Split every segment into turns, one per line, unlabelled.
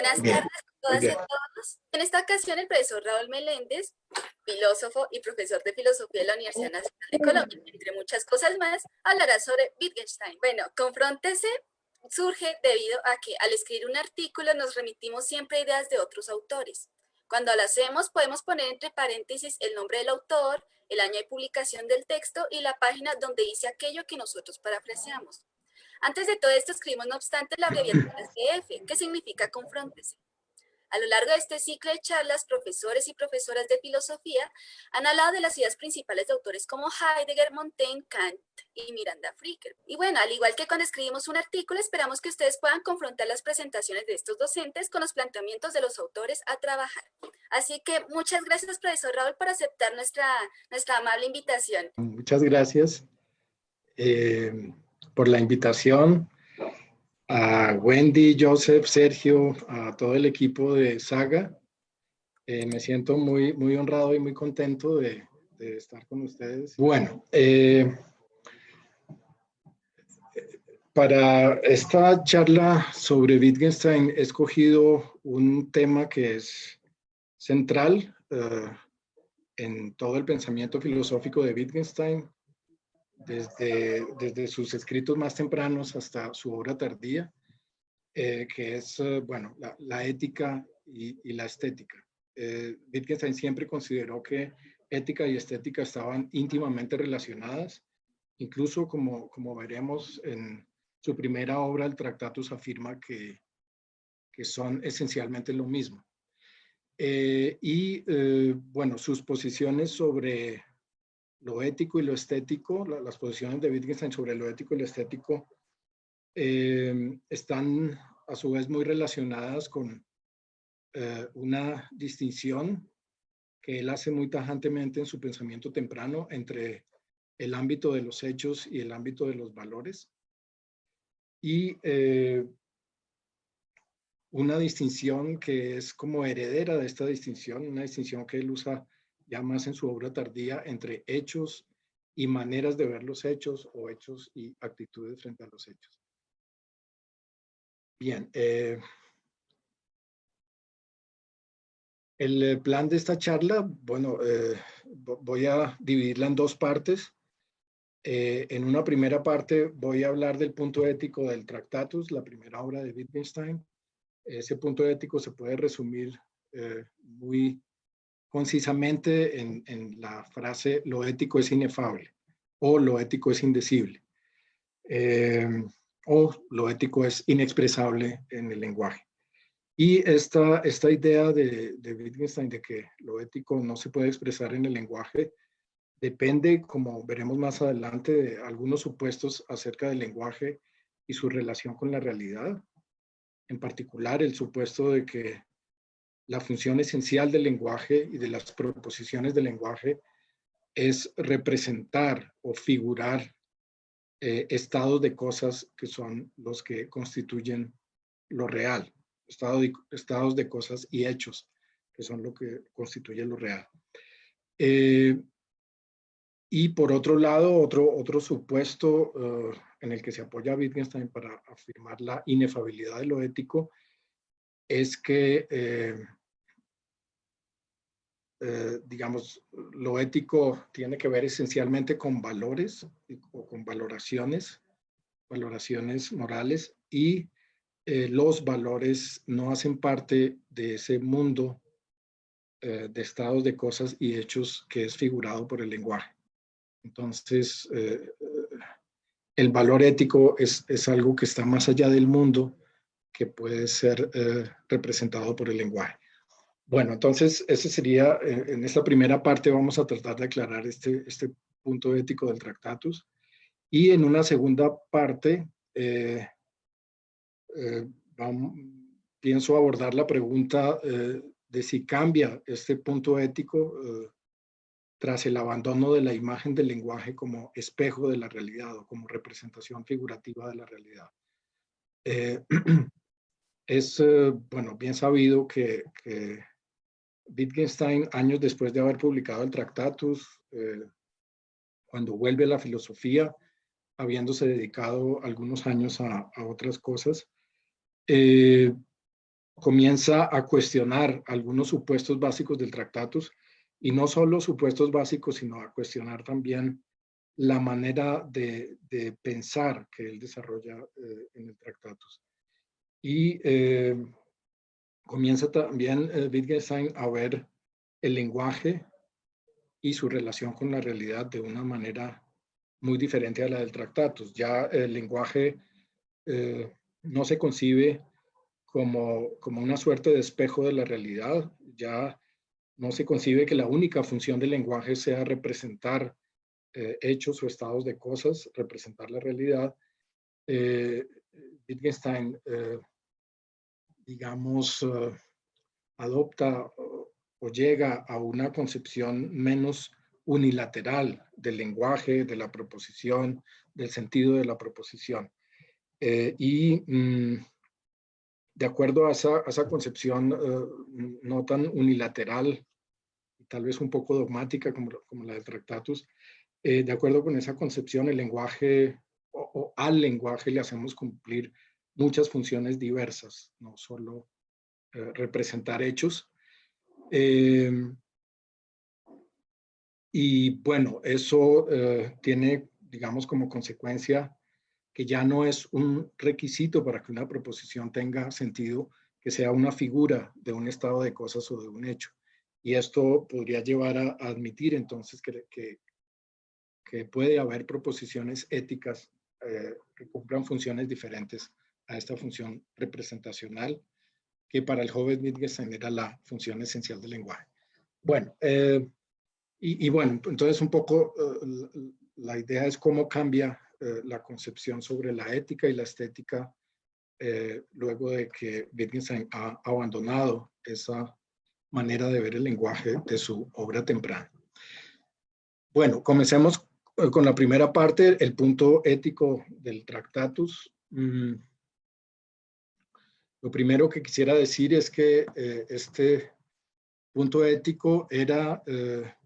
Buenas
Bien,
tardes a
muy
todas y a
bien.
todos. En esta ocasión, el profesor Raúl Meléndez, filósofo y profesor de filosofía de la Universidad Nacional de Colombia, entre muchas cosas más, hablará sobre Wittgenstein. Bueno, Confróntese surge debido a que al escribir un artículo nos remitimos siempre a ideas de otros autores. Cuando lo hacemos, podemos poner entre paréntesis el nombre del autor, el año de publicación del texto y la página donde dice aquello que nosotros parafraseamos. Antes de todo esto, escribimos, no obstante, la abreviatura CF, que significa confróntese. A lo largo de este ciclo de charlas, profesores y profesoras de filosofía han hablado de las ideas principales de autores como Heidegger, Montaigne, Kant y Miranda Fricker. Y bueno, al igual que cuando escribimos un artículo, esperamos que ustedes puedan confrontar las presentaciones de estos docentes con los planteamientos de los autores a trabajar. Así que muchas gracias, profesor Raúl, por aceptar nuestra amable invitación.
Muchas gracias por la invitación. A Wendy, Joseph, Sergio, a todo el equipo de Saga. Me siento muy honrado y muy contento de estar con ustedes. Bueno, para esta charla sobre Wittgenstein he escogido un tema que es central en todo el pensamiento filosófico de Wittgenstein, desde sus escritos más tempranos hasta su obra tardía, que es, bueno, la ética y la estética. Wittgenstein siempre consideró que ética y estética estaban íntimamente relacionadas, incluso como veremos en su primera obra, el Tractatus, afirma que son esencialmente lo mismo. Bueno, sus posiciones sobre lo ético y lo estético, las posiciones de Wittgenstein sobre lo ético y lo estético están a su vez muy relacionadas con una distinción que él hace muy tajantemente en su pensamiento temprano entre el ámbito de los hechos y el ámbito de los valores. Y una distinción que es como heredera de esta distinción, una distinción que él usa ya más en su obra tardía entre hechos y maneras de ver los hechos, o hechos y actitudes frente a los hechos. Bien, el plan de esta charla, bueno, voy a dividirla en dos partes. En una primera parte voy a hablar del punto ético del Tractatus, la primera obra de Wittgenstein. Ese punto ético se puede resumir muy concisamente en la frase lo ético es inefable o lo ético es indecible o lo ético es inexpresable en el lenguaje. Y esta idea de Wittgenstein de que lo ético no se puede expresar en el lenguaje depende, como veremos más adelante, de algunos supuestos acerca del lenguaje y su relación con la realidad. En particular, el supuesto de que la función esencial del lenguaje y de las proposiciones del lenguaje es representar o figurar estados de cosas que son los que constituyen lo real, estados de cosas y hechos que son lo que constituye lo real. Y por otro lado, otro supuesto en el que se apoya Wittgenstein para afirmar la inefabilidad de lo ético es que digamos, lo ético tiene que ver esencialmente con valores o con valoraciones morales, y los valores no hacen parte de ese mundo de estados de cosas y hechos que es figurado por el lenguaje. Entonces, el valor ético es algo que está más allá del mundo, que puede ser representado por el lenguaje. Bueno, entonces, ese sería, en esta primera parte vamos a tratar de aclarar este punto ético del Tractatus. Y en una segunda parte, pienso abordar la pregunta de si cambia este punto ético tras el abandono de la imagen del lenguaje como espejo de la realidad o como representación figurativa de la realidad. Es, bueno, bien sabido que Wittgenstein, años después de haber publicado el Tractatus, cuando vuelve a la filosofía, habiéndose dedicado algunos años a otras cosas, comienza a cuestionar algunos supuestos básicos del Tractatus, y no solo supuestos básicos, sino a cuestionar también la manera de pensar que él desarrolla en el Tractatus. Y comienza también Wittgenstein a ver el lenguaje y su relación con la realidad de una manera muy diferente a la del Tractatus. Ya el lenguaje no se concibe como una suerte de espejo de la realidad. Ya no se concibe que la única función del lenguaje sea representar hechos o estados de cosas, representar la realidad. Wittgenstein, digamos, adopta o llega a una concepción menos unilateral del lenguaje, de la proposición, del sentido de la proposición. De acuerdo a esa concepción no tan unilateral, y tal vez un poco dogmática como la del Tractatus, de acuerdo con esa concepción, el lenguaje o al lenguaje le hacemos cumplir muchas funciones diversas, no solo representar hechos. Y bueno, eso tiene, digamos, como consecuencia que ya no es un requisito para que una proposición tenga sentido, que sea una figura de un estado de cosas o de un hecho. Y esto podría llevar a admitir entonces que puede haber proposiciones éticas que cumplan funciones diferentes a esta función representacional, que para el joven Wittgenstein era la función esencial del lenguaje. Bueno, y bueno, entonces un poco la idea es cómo cambia la concepción sobre la ética y la estética luego de que Wittgenstein ha abandonado esa manera de ver el lenguaje de su obra temprana. Bueno, comencemos con la primera parte, el punto ético del Tractatus. Lo primero que quisiera decir es que este punto ético era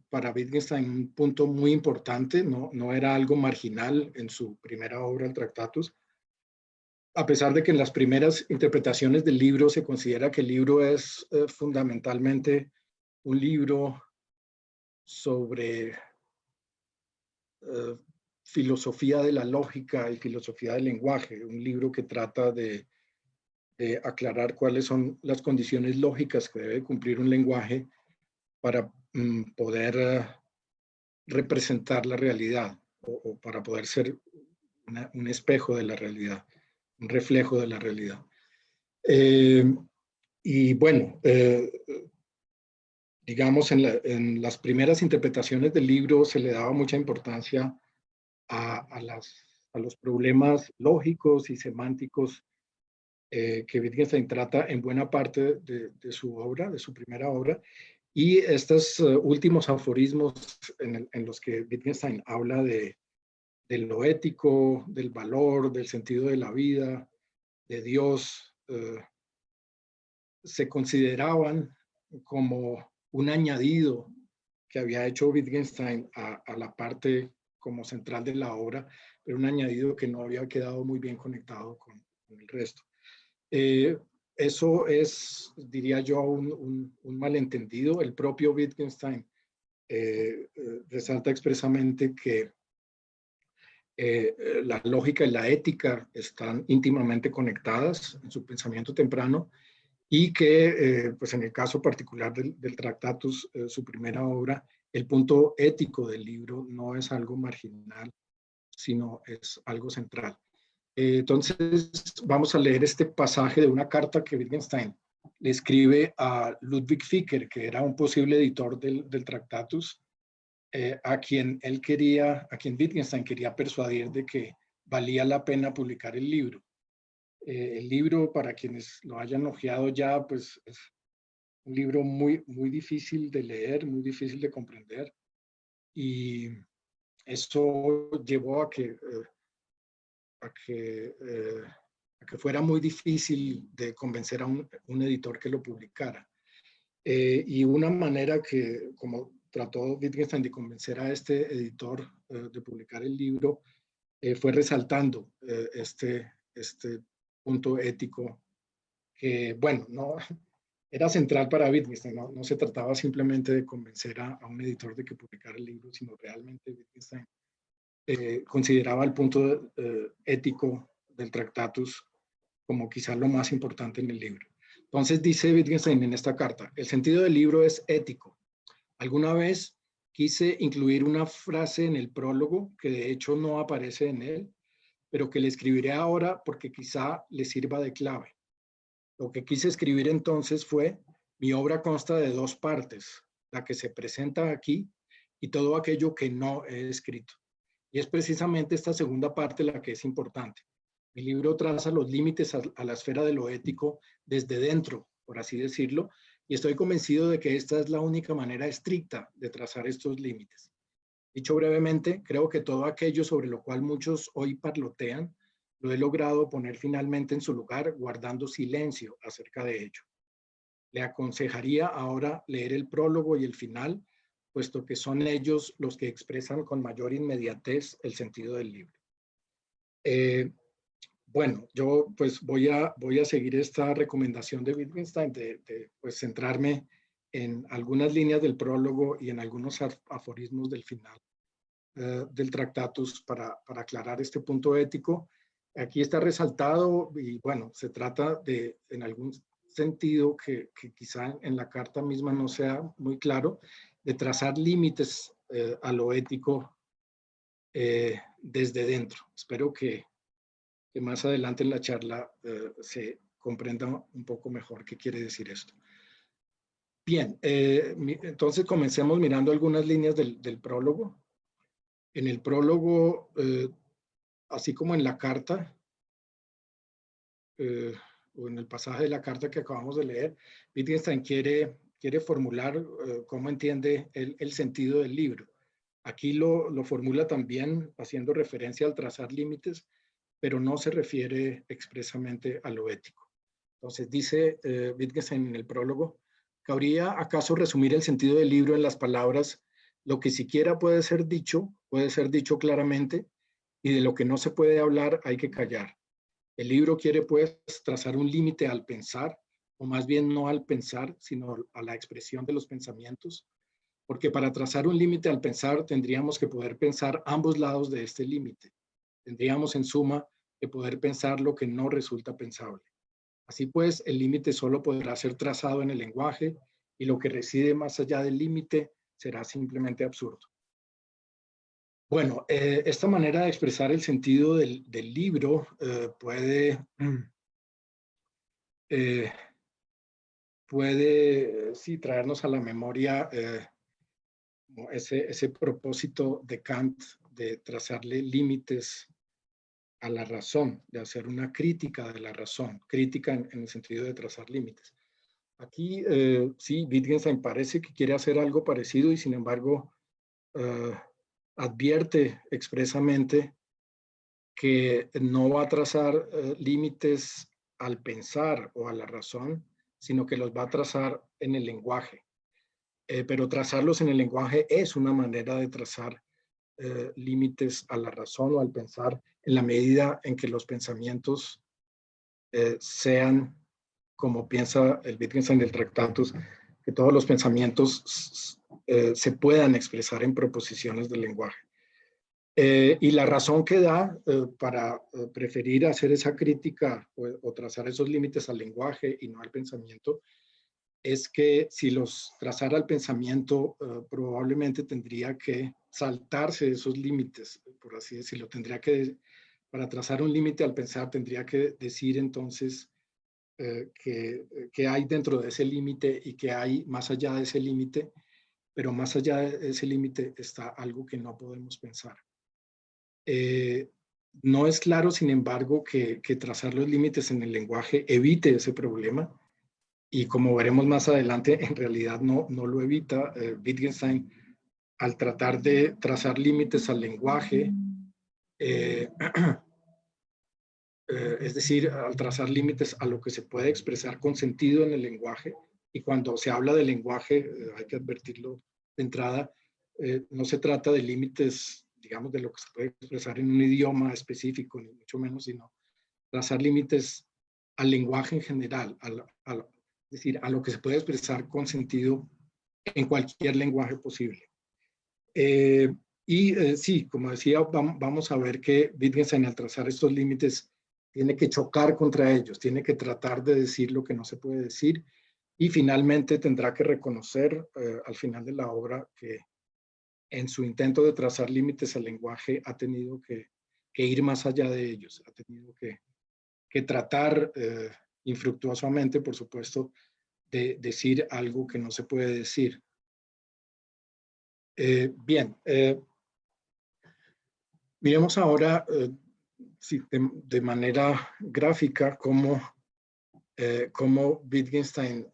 para Wittgenstein un punto muy importante, no era algo marginal en su primera obra, el Tractatus, a pesar de que en las primeras interpretaciones del libro se considera que el libro es fundamentalmente un libro sobre filosofía de la lógica y filosofía del lenguaje, un libro que trata de aclarar cuáles son las condiciones lógicas que debe cumplir un lenguaje para poder representar la realidad o para poder ser un espejo de la realidad, un reflejo de la realidad. Y bueno, digamos, en las primeras interpretaciones del libro se le daba mucha importancia a los problemas lógicos y semánticos que Wittgenstein trata en buena parte de su obra, de su primera obra. Y estos últimos aforismos en los que Wittgenstein habla de lo ético, del valor, del sentido de la vida, de Dios, se consideraban como un añadido que había hecho Wittgenstein a la parte como central de la obra, pero un añadido que no había quedado muy bien conectado con el resto. Eso es, diría yo, un malentendido. El propio Wittgenstein resalta expresamente que la lógica y la ética están íntimamente conectadas en su pensamiento temprano y que, pues en el caso particular del Tractatus, su primera obra, el punto ético del libro no es algo marginal, sino es algo central. Entonces, vamos a leer este pasaje de una carta que Wittgenstein le escribe a Ludwig Vicker, que era un posible editor del Tractatus, a quien Wittgenstein quería persuadir de que valía la pena publicar el libro. El libro, para quienes lo hayan ojeado ya, pues es un libro muy, muy difícil de leer, muy difícil de comprender, y eso llevó a que fuera muy difícil de convencer a un editor que lo publicara. Y una manera que, como trató Wittgenstein de convencer a este editor de publicar el libro, fue resaltando este punto ético bueno, no era central para Wittgenstein, no se trataba simplemente de convencer a un editor de que publicara el libro, sino realmente Wittgenstein consideraba el punto ético del Tractatus como quizás lo más importante en el libro. Entonces dice Wittgenstein en esta carta, el sentido del libro es ético. Alguna vez quise incluir una frase en el prólogo que de hecho no aparece en él, pero que le escribiré ahora porque quizá le sirva de clave. Lo que quise escribir entonces fue, mi obra consta de dos partes, la que se presenta aquí y todo aquello que no he escrito. Y es precisamente esta segunda parte la que es importante. Mi libro traza los límites a la esfera de lo ético desde dentro, por así decirlo, y estoy convencido de que esta es la única manera estricta de trazar estos límites. Dicho brevemente, creo que todo aquello sobre lo cual muchos hoy parlotean, lo he logrado poner finalmente en su lugar, guardando silencio acerca de ello. Le aconsejaría ahora leer el prólogo y el final, puesto que son ellos los que expresan con mayor inmediatez el sentido del libro. Bueno, yo pues voy a seguir esta recomendación de Wittgenstein de pues centrarme en algunas líneas del prólogo y en algunos aforismos del final del Tractatus para aclarar este punto ético. Aquí está resaltado y bueno, se trata de, en algún sentido que quizá en la carta misma no sea muy claro, de trazar límites a lo ético desde dentro. Espero que más adelante en la charla se comprenda un poco mejor qué quiere decir esto. Bien, entonces comencemos mirando algunas líneas del prólogo. En el prólogo, así como en la carta, o en el pasaje de la carta que acabamos de leer, Wittgenstein quiere formular cómo entiende el sentido del libro. Aquí lo formula también haciendo referencia al trazar límites, pero no se refiere expresamente a lo ético. Entonces dice Wittgenstein en el prólogo, ¿cabría acaso resumir el sentido del libro en las palabras, lo que siquiera puede ser dicho claramente, y de lo que no se puede hablar hay que callar? El libro quiere pues trazar un límite al pensar, o más bien no al pensar, sino a la expresión de los pensamientos, porque para trazar un límite al pensar tendríamos que poder pensar ambos lados de este límite. Tendríamos en suma que poder pensar lo que no resulta pensable. Así pues, el límite solo podrá ser trazado en el lenguaje y lo que reside más allá del límite será simplemente absurdo. Bueno, esta manera de expresar el sentido del libro puede sí, traernos a la memoria ese propósito de Kant de trazarle límites a la razón, de hacer una crítica de la razón, crítica en el sentido de trazar límites. Aquí sí, Wittgenstein parece que quiere hacer algo parecido y sin embargo advierte expresamente que no va a trazar límites al pensar o a la razón, sino que los va a trazar en el lenguaje. Pero trazarlos en el lenguaje es una manera de trazar límites a la razón o al pensar en la medida en que los pensamientos sean, como piensa el Wittgenstein del Tractatus, que todos los pensamientos se puedan expresar en proposiciones del lenguaje. Y la razón que da para preferir hacer esa crítica o trazar esos límites al lenguaje y no al pensamiento es que si los trazara al pensamiento probablemente tendría que saltarse esos límites, por así decirlo. Para trazar un límite al pensar tendría que decir entonces que hay dentro de ese límite y que hay más allá de ese límite, pero más allá de ese límite está algo que no podemos pensar. No es claro, sin embargo, que trazar los límites en el lenguaje evite ese problema y como veremos más adelante, en realidad no lo evita. Wittgenstein, al tratar de trazar límites al lenguaje, es decir, al trazar límites a lo que se puede expresar con sentido en el lenguaje, y cuando se habla de lenguaje, hay que advertirlo de entrada, no se trata de límites, digamos, de lo que se puede expresar en un idioma específico, ni mucho menos, sino trazar límites al lenguaje en general, es decir, a lo que se puede expresar con sentido en cualquier lenguaje posible. Sí, como decía, vamos a ver que Wittgenstein, al trazar estos límites, tiene que chocar contra ellos, tiene que tratar de decir lo que no se puede decir, y finalmente tendrá que reconocer al final de la obra que en su intento de trazar límites al lenguaje ha tenido que ir más allá de ellos, ha tenido que tratar infructuosamente, por supuesto, de decir algo que no se puede decir. Bien, miremos ahora sí, de manera gráfica cómo Wittgenstein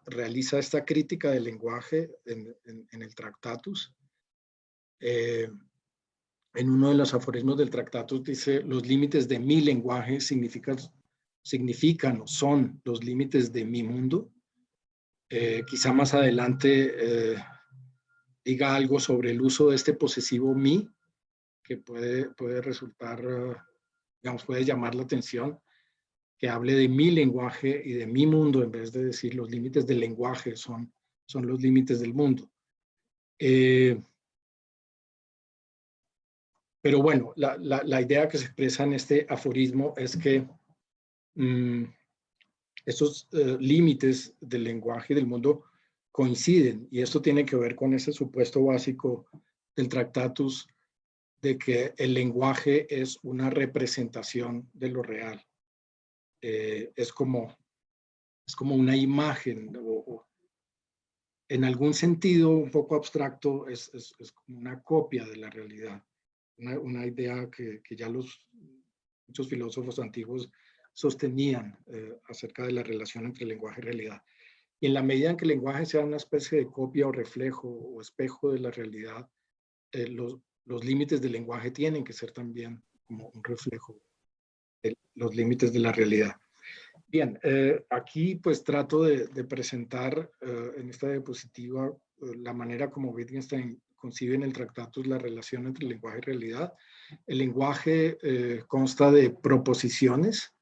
realiza esta crítica del lenguaje en el Tractatus. En uno de los aforismos del Tractatus dice: los límites de mi lenguaje significan o son los límites de mi mundo. Quizá más adelante diga algo sobre el uso de este posesivo mi, que puede resultar, digamos, puede llamar la atención, que hable de mi lenguaje y de mi mundo, en vez de decir los límites del lenguaje son los límites del mundo. Pero bueno, la idea que se expresa en este aforismo es que estos límites del lenguaje y del mundo coinciden, y esto tiene que ver con ese supuesto básico del Tractatus de que el lenguaje es una representación de lo real. Es como una imagen, o en algún sentido un poco abstracto, es como una copia de la realidad. Una idea que ya muchos filósofos antiguos sostenían acerca de la relación entre lenguaje y realidad. Y en la medida en que el lenguaje sea una especie de copia o reflejo o espejo de la realidad, los límites del lenguaje tienen que ser también como un reflejo de los límites de la realidad. Bien, aquí pues trato de presentar en esta diapositiva la manera como Wittgenstein concibe en el Tractatus la relación entre lenguaje y realidad. El lenguaje consta de proposiciones,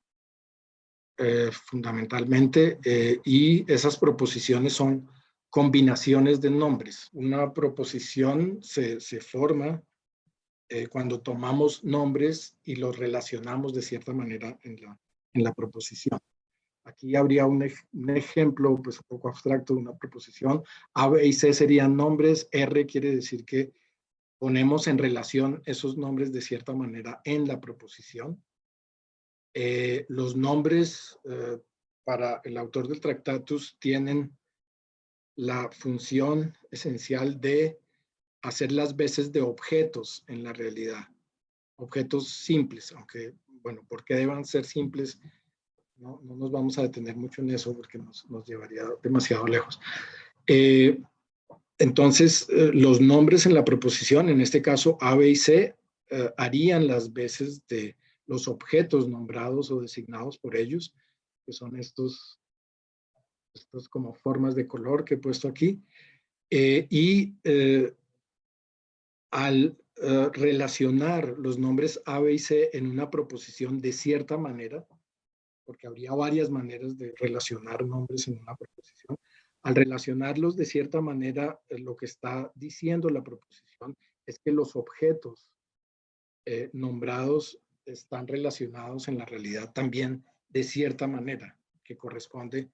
fundamentalmente, y esas proposiciones son combinaciones de nombres. Una proposición se forma cuando tomamos nombres y los relacionamos de cierta manera en la proposición. Aquí habría un ejemplo pues, un poco abstracto de una proposición. A, B y C serían nombres. R quiere decir que ponemos en relación esos nombres de cierta manera en la proposición. Los nombres para el autor del Tractatus tienen la función esencial de hacer las veces de objetos en la realidad. Objetos simples, aunque, bueno, ¿por qué deban ser simples? No nos vamos a detener mucho en eso porque nos llevaría demasiado lejos. Entonces, los nombres en la proposición, en este caso A, B y C, harían las veces de los objetos nombrados o designados por ellos, que son estos como formas de color que he puesto aquí. Al relacionar los nombres A, B y C en una proposición de cierta manera, porque habría varias maneras de relacionar nombres en una proposición. Al relacionarlos de cierta manera, lo que está diciendo la proposición es que los objetos nombrados están relacionados en la realidad también de cierta manera, que corresponde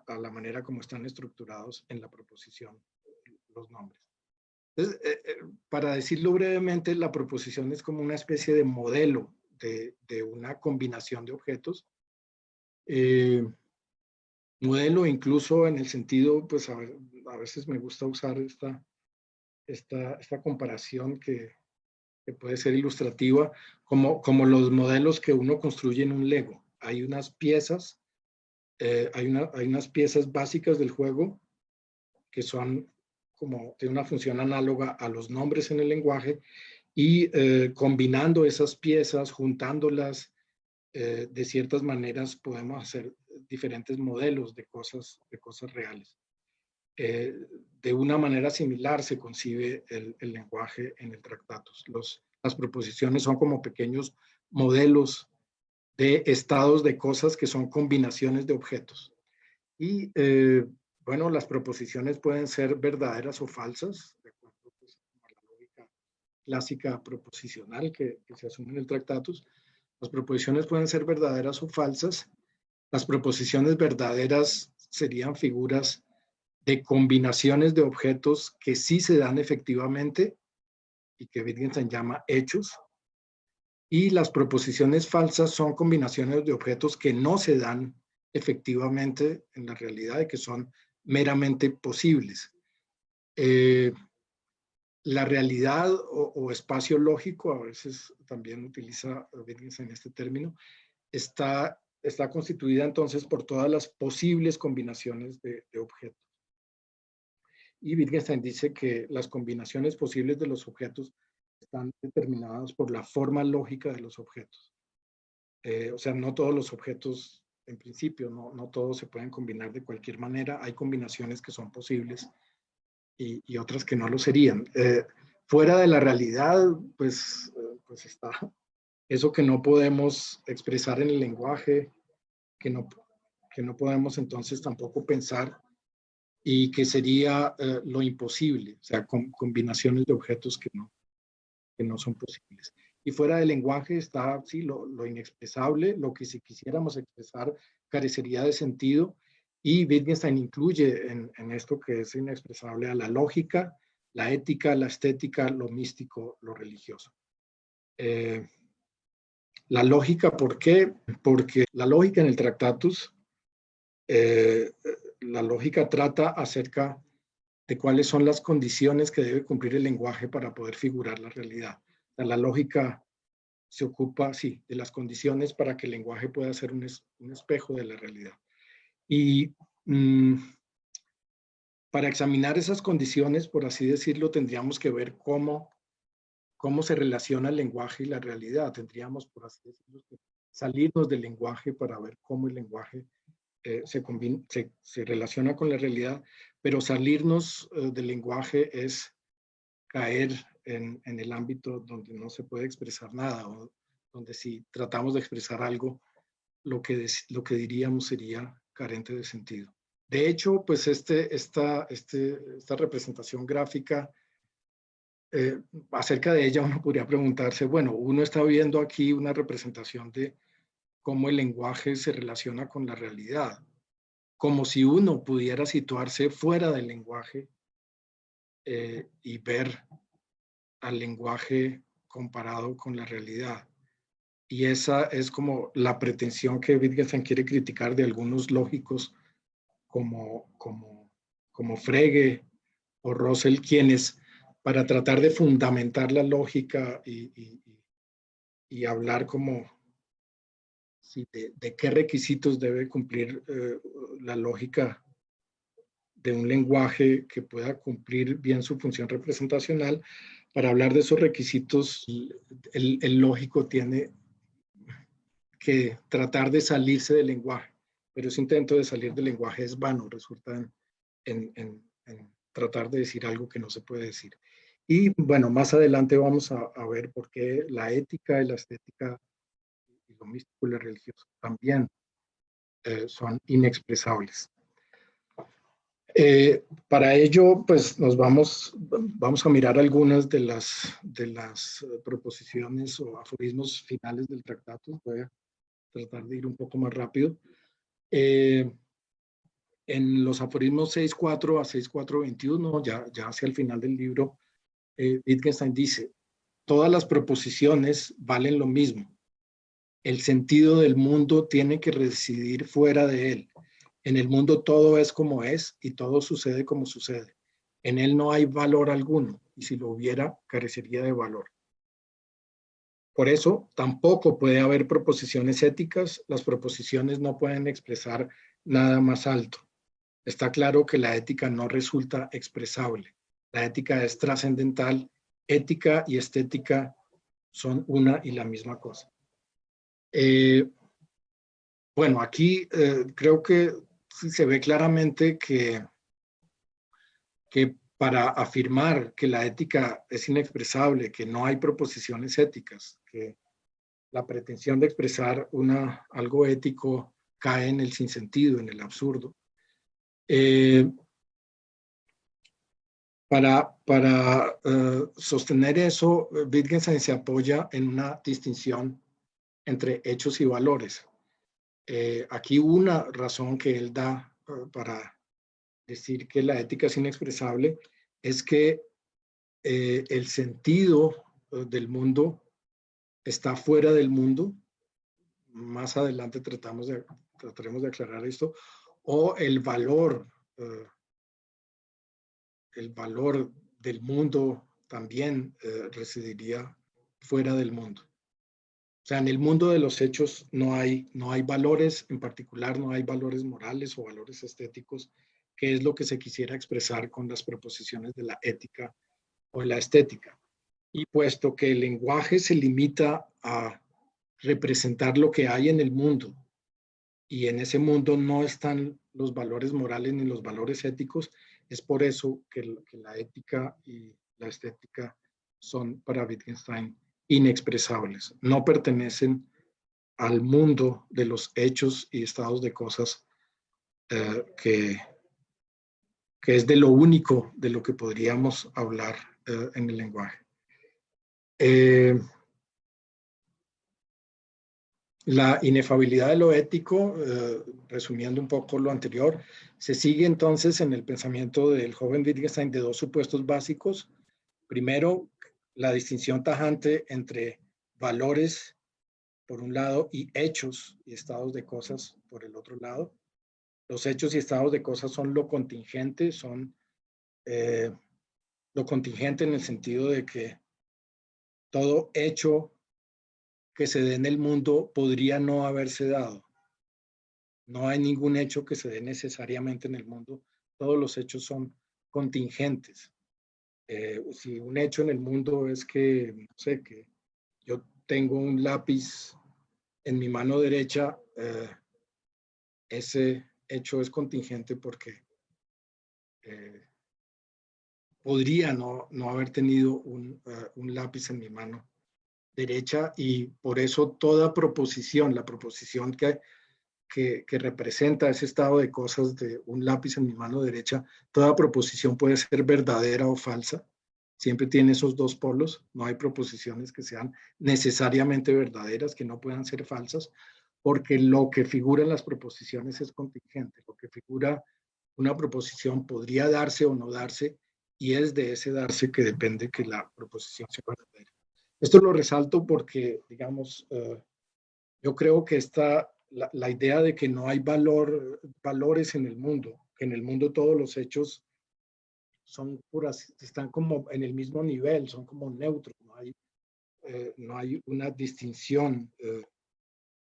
a la manera como están estructurados en la proposición los nombres. Entonces, para decirlo brevemente, la proposición es como una especie de modelo de una combinación de objetos. Modelo incluso en el sentido, pues a veces me gusta usar esta comparación que puede ser ilustrativa, como los modelos que uno construye en un Lego. Hay unas piezas, hay unas piezas básicas del juego que son como de una función análoga a los nombres en el lenguaje, y combinando esas piezas, juntándolas de ciertas maneras, podemos hacer diferentes modelos de cosas reales. De una manera similar se concibe el lenguaje en el Tractatus. Las proposiciones son como pequeños modelos de estados de cosas que son combinaciones de objetos. Y bueno, las proposiciones pueden ser verdaderas o falsas, de acuerdo pues, a la lógica clásica proposicional que se asume en el Tractatus. Las proposiciones pueden ser verdaderas o falsas. Las proposiciones verdaderas serían figuras de combinaciones de objetos que sí se dan efectivamente y que Wittgenstein llama hechos. Y las proposiciones falsas son combinaciones de objetos que no se dan efectivamente en la realidad y que son meramente posibles. La realidad o espacio lógico, a veces también utiliza Wittgenstein este término, está constituida entonces por todas las posibles combinaciones de objetos. Y Wittgenstein dice que las combinaciones posibles de los objetos están determinadas por la forma lógica de los objetos. O sea, no todos los objetos, en principio, no todos se pueden combinar de cualquier manera. Hay combinaciones que son posibles y otras que no lo serían. Fuera de la realidad, pues está eso que no podemos expresar en el lenguaje, que no podemos entonces tampoco pensar y que sería lo imposible, o sea, combinaciones de objetos que no son posibles. Y fuera del lenguaje está, sí, lo inexpresable, lo que si quisiéramos expresar carecería de sentido, y Wittgenstein incluye en esto que es inexpresable a la lógica, la ética, la estética, lo místico, lo religioso. La lógica, ¿por qué? Porque la lógica en el Tractatus, la lógica trata acerca de cuáles son las condiciones que debe cumplir el lenguaje para poder figurar la realidad. O sea, la lógica se ocupa, sí, de las condiciones para que el lenguaje pueda ser un espejo de la realidad. Y para examinar esas condiciones, por así decirlo, tendríamos que ver cómo se relaciona el lenguaje y la realidad. Tendríamos, por así decirlo, que salirnos del lenguaje para ver cómo el lenguaje se relaciona con la realidad, pero salirnos del lenguaje es caer en el ámbito donde no se puede expresar nada, o donde si tratamos de expresar algo, lo que diríamos sería carente de sentido. De hecho, pues esta representación gráfica, acerca de ella uno podría preguntarse, bueno, uno está viendo aquí una representación de cómo el lenguaje se relaciona con la realidad, como si uno pudiera situarse fuera del lenguaje y ver al lenguaje comparado con la realidad. Y esa es como la pretensión que Wittgenstein quiere criticar de algunos lógicos como Frege o Russell, quienes para tratar de fundamentar la lógica y hablar como de qué requisitos debe cumplir la lógica de un lenguaje que pueda cumplir bien su función representacional. Para hablar de esos requisitos, el lógico tiene que tratar de salirse del lenguaje, pero ese intento de salir del lenguaje es vano, resulta en tratar de decir algo que no se puede decir. Y bueno, más adelante vamos a ver por qué la ética y la estética y lo místico y lo religioso también son inexpresables. Para ello, pues nos vamos a mirar algunas de las proposiciones o aforismos finales del tratado. Voy a tratar de ir un poco más rápido. En los aforismos 6.4 a 6.4.21, ya hacia el final del libro, Wittgenstein dice, todas las proposiciones valen lo mismo. El sentido del mundo tiene que residir fuera de él. En el mundo todo es como es y todo sucede como sucede. En él no hay valor alguno y si lo hubiera, carecería de valor. Por eso, tampoco puede haber proposiciones éticas. Las proposiciones no pueden expresar nada más alto. Está claro que la ética no resulta expresable. La ética es trascendental. Ética y estética son una y la misma cosa. Bueno, aquí creo que se ve claramente que para afirmar que la ética es inexpresable, que no hay proposiciones éticas, que la pretensión de expresar algo ético cae en el sinsentido, en el absurdo. Para sostener eso, Wittgenstein se apoya en una distinción entre hechos y valores. Aquí una razón que él da para decir que la ética es inexpresable es que el sentido del mundo está fuera del mundo. Más adelante trataremos de aclarar esto. O el valor del mundo también residiría fuera del mundo. O sea, en el mundo de los hechos no hay valores, en particular no hay valores morales o valores estéticos, que es lo que se quisiera expresar con las proposiciones de la ética o la estética. Y puesto que el lenguaje se limita a representar lo que hay en el mundo, y en ese mundo no están los valores morales ni los valores éticos, es por eso que la ética y la estética son para Wittgenstein inexpresables. No pertenecen al mundo de los hechos y estados de cosas que es de lo único de lo que podríamos hablar en el lenguaje. La inefabilidad de lo ético, resumiendo un poco lo anterior, se sigue entonces en el pensamiento del joven Wittgenstein de dos supuestos básicos. Primero, la distinción tajante entre valores por un lado y hechos y estados de cosas por el otro lado. Los hechos y estados de cosas son lo contingente, lo contingente en el sentido de que todo hecho que se dé en el mundo podría no haberse dado. No hay ningún hecho que se dé necesariamente en el mundo. Todos los hechos son contingentes. Si un hecho en el mundo es que, no sé, que yo tengo un lápiz en mi mano derecha, ese hecho es contingente porque podría no haber tenido un lápiz en mi mano derecha, y por eso toda proposición, la proposición que representa ese estado de cosas de un lápiz en mi mano derecha, toda proposición puede ser verdadera o falsa. Siempre tiene esos dos polos. No hay proposiciones que sean necesariamente verdaderas, que no puedan ser falsas, porque lo que figura en las proposiciones es contingente. Lo que figura una proposición podría darse o no darse, y es de ese darse que depende que la proposición sea verdadera. Esto lo resalto porque, digamos, yo creo que la idea de que no hay valores en el mundo, que en el mundo todos los hechos son puras, están como en el mismo nivel, son como neutros, no hay una distinción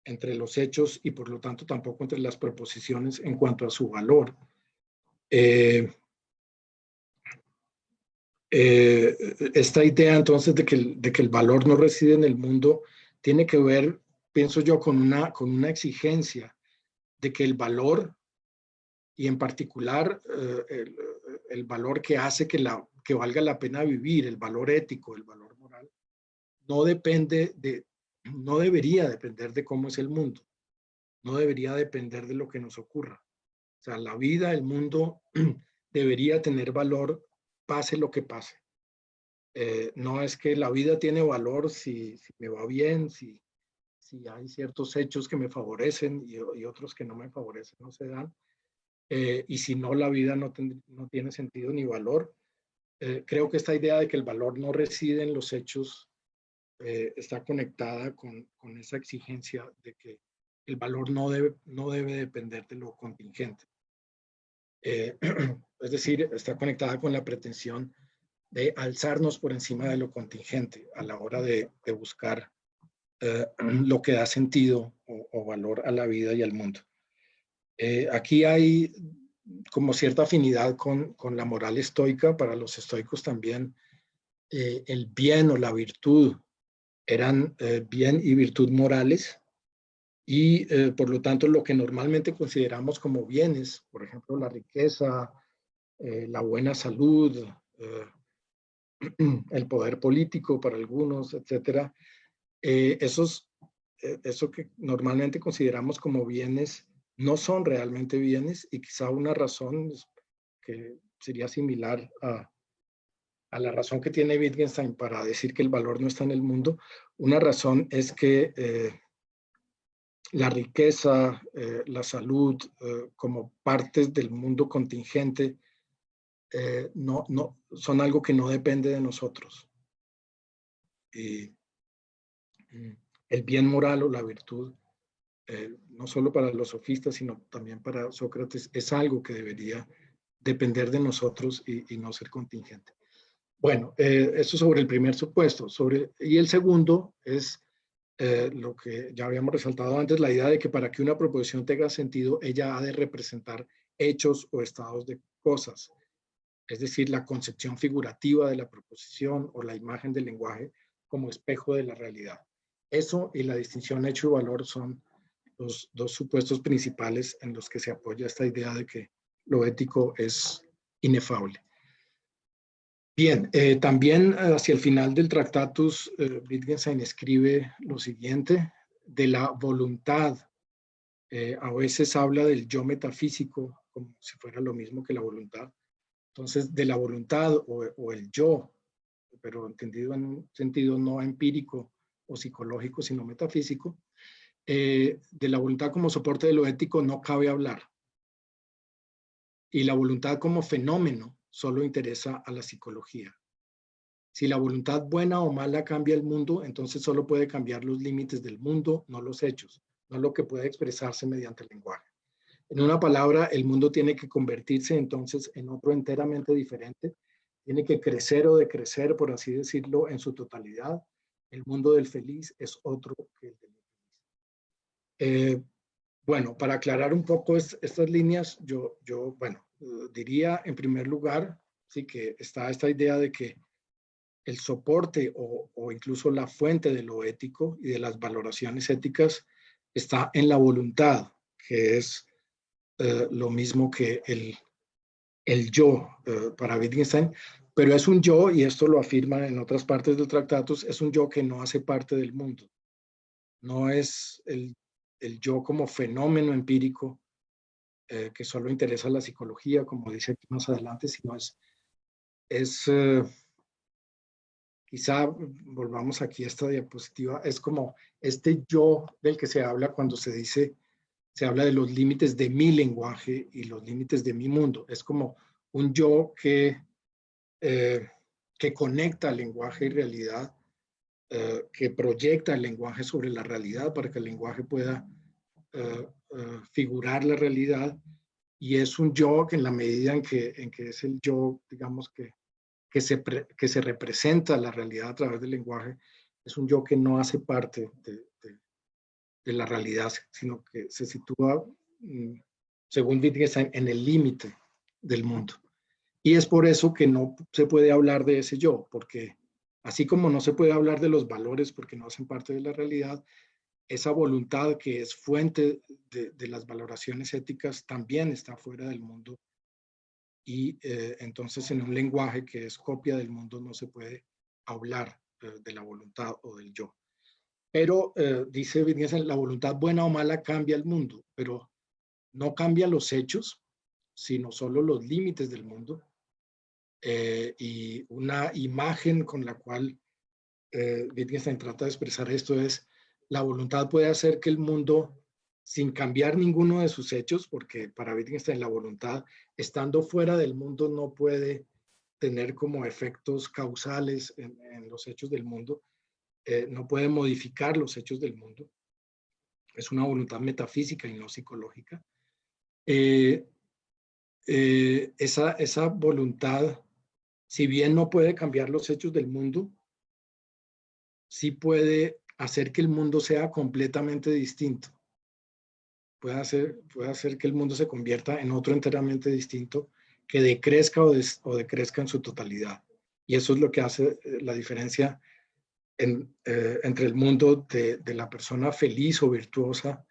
entre los hechos y por lo tanto tampoco entre las proposiciones en cuanto a su valor. Esta idea entonces de que el valor no reside en el mundo tiene que ver, pienso yo, con una exigencia de que el valor, y en particular el valor que hace que valga la pena vivir, el valor ético, el valor moral, no debería depender de cómo es el mundo, no debería depender de lo que nos ocurra. O sea, la vida, el mundo debería tener valor, pase lo que pase. No es que la vida tiene valor si me va bien, si hay ciertos hechos que me favorecen y otros que no me favorecen, no se dan. Y si no, la vida no tiene sentido ni valor. Creo que esta idea de que el valor no reside en los hechos está conectada con esa exigencia de que el valor no debe depender de lo contingente. Es decir, está conectada con la pretensión de alzarnos por encima de lo contingente a la hora de buscar lo que da sentido o valor a la vida y al mundo. Aquí hay como cierta afinidad con la moral estoica. Para los estoicos también el bien o la virtud eran bien y virtud morales, y por lo tanto lo que normalmente consideramos como bienes, por ejemplo la riqueza, la buena salud, el poder político para algunos, etcétera, esos eso que normalmente consideramos como bienes no son realmente bienes, y quizá una razón que sería similar a la razón que tiene Wittgenstein para decir que el valor no está en el mundo. Una razón es que la riqueza, la salud, como partes del mundo contingente, no, son algo que no depende de nosotros. Y el bien moral o la virtud, no solo para los sofistas, sino también para Sócrates, es algo que debería depender de nosotros y no ser contingente. Bueno, eso sobre el primer supuesto. Y el segundo es lo que ya habíamos resaltado antes, la idea de que para que una proposición tenga sentido, ella ha de representar hechos o estados de cosas. Es decir, la concepción figurativa de la proposición o la imagen del lenguaje como espejo de la realidad. Eso y la distinción hecho y valor son los dos supuestos principales en los que se apoya esta idea de que lo ético es inefable. Bien, también hacia el final del Tractatus, Wittgenstein escribe lo siguiente: de la voluntad. A veces habla del yo metafísico como si fuera lo mismo que la voluntad. Entonces, de la voluntad o el yo, pero entendido en un sentido no empírico o psicológico, sino metafísico, de la voluntad como soporte de lo ético no cabe hablar. Y la voluntad como fenómeno solo interesa a la psicología. Si la voluntad buena o mala cambia el mundo, entonces solo puede cambiar los límites del mundo, no los hechos, no lo que puede expresarse mediante el lenguaje. En una palabra, el mundo tiene que convertirse entonces en otro enteramente diferente, tiene que crecer o decrecer, por así decirlo, en su totalidad. El mundo del feliz es otro que el del infeliz. Bueno, para aclarar un poco estas líneas, yo diría en primer lugar, sí, que está esta idea de que el soporte o incluso la fuente de lo ético y de las valoraciones éticas está en la voluntad, que es lo mismo que el yo para Wittgenstein, pero es un yo, y esto lo afirma en otras partes del Tractatus, es un yo que no hace parte del mundo. No es el yo como fenómeno empírico que solo interesa a la psicología, como dice aquí más adelante, sino quizá volvamos aquí a esta diapositiva, es como este yo del que se habla cuando se habla de los límites de mi lenguaje y los límites de mi mundo. Es como un yo que conecta lenguaje y realidad, que proyecta el lenguaje sobre la realidad para que el lenguaje pueda figurar la realidad, y es un yo que en la medida en que es el yo, digamos, que se representa la realidad a través del lenguaje, es un yo que no hace parte de la realidad, sino que se sitúa, según Wittgenstein, en el límite del mundo. Y es por eso que no se puede hablar de ese yo, porque así como no se puede hablar de los valores porque no hacen parte de la realidad, esa voluntad que es fuente de las valoraciones éticas también está fuera del mundo, y entonces en un lenguaje que es copia del mundo no se puede hablar de la voluntad o del yo. Pero dice Wittgenstein, la voluntad buena o mala cambia el mundo, pero no cambia los hechos, sino solo los límites del mundo. Y una imagen con la cual Wittgenstein trata de expresar esto es: la voluntad puede hacer que el mundo, sin cambiar ninguno de sus hechos, porque para Wittgenstein la voluntad, estando fuera del mundo, no puede tener como efectos causales en los hechos del mundo, no puede modificar los hechos del mundo. Es una voluntad metafísica y no psicológica. Esa voluntad, si bien no puede cambiar los hechos del mundo, sí puede hacer que el mundo sea completamente distinto. Puede hacer que el mundo se convierta en otro enteramente distinto, que decrezca o decrezca en su totalidad. Y eso es lo que hace la diferencia entre el mundo de la persona feliz o virtuosa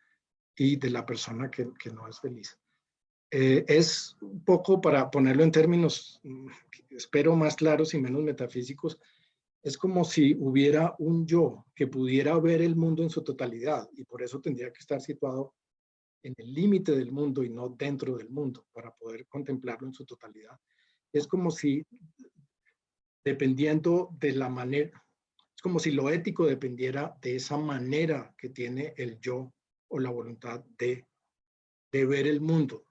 y de la persona que no es feliz. Es un poco, para ponerlo en términos, espero, más claros y menos metafísicos, Es como si hubiera un yo que pudiera ver el mundo en su totalidad y por eso tendría que estar situado en el límite del mundo y no dentro del mundo para poder contemplarlo en su totalidad. Es como si, dependiendo de la manera, es como si lo ético dependiera de esa manera que tiene el yo o la voluntad de ver el mundo.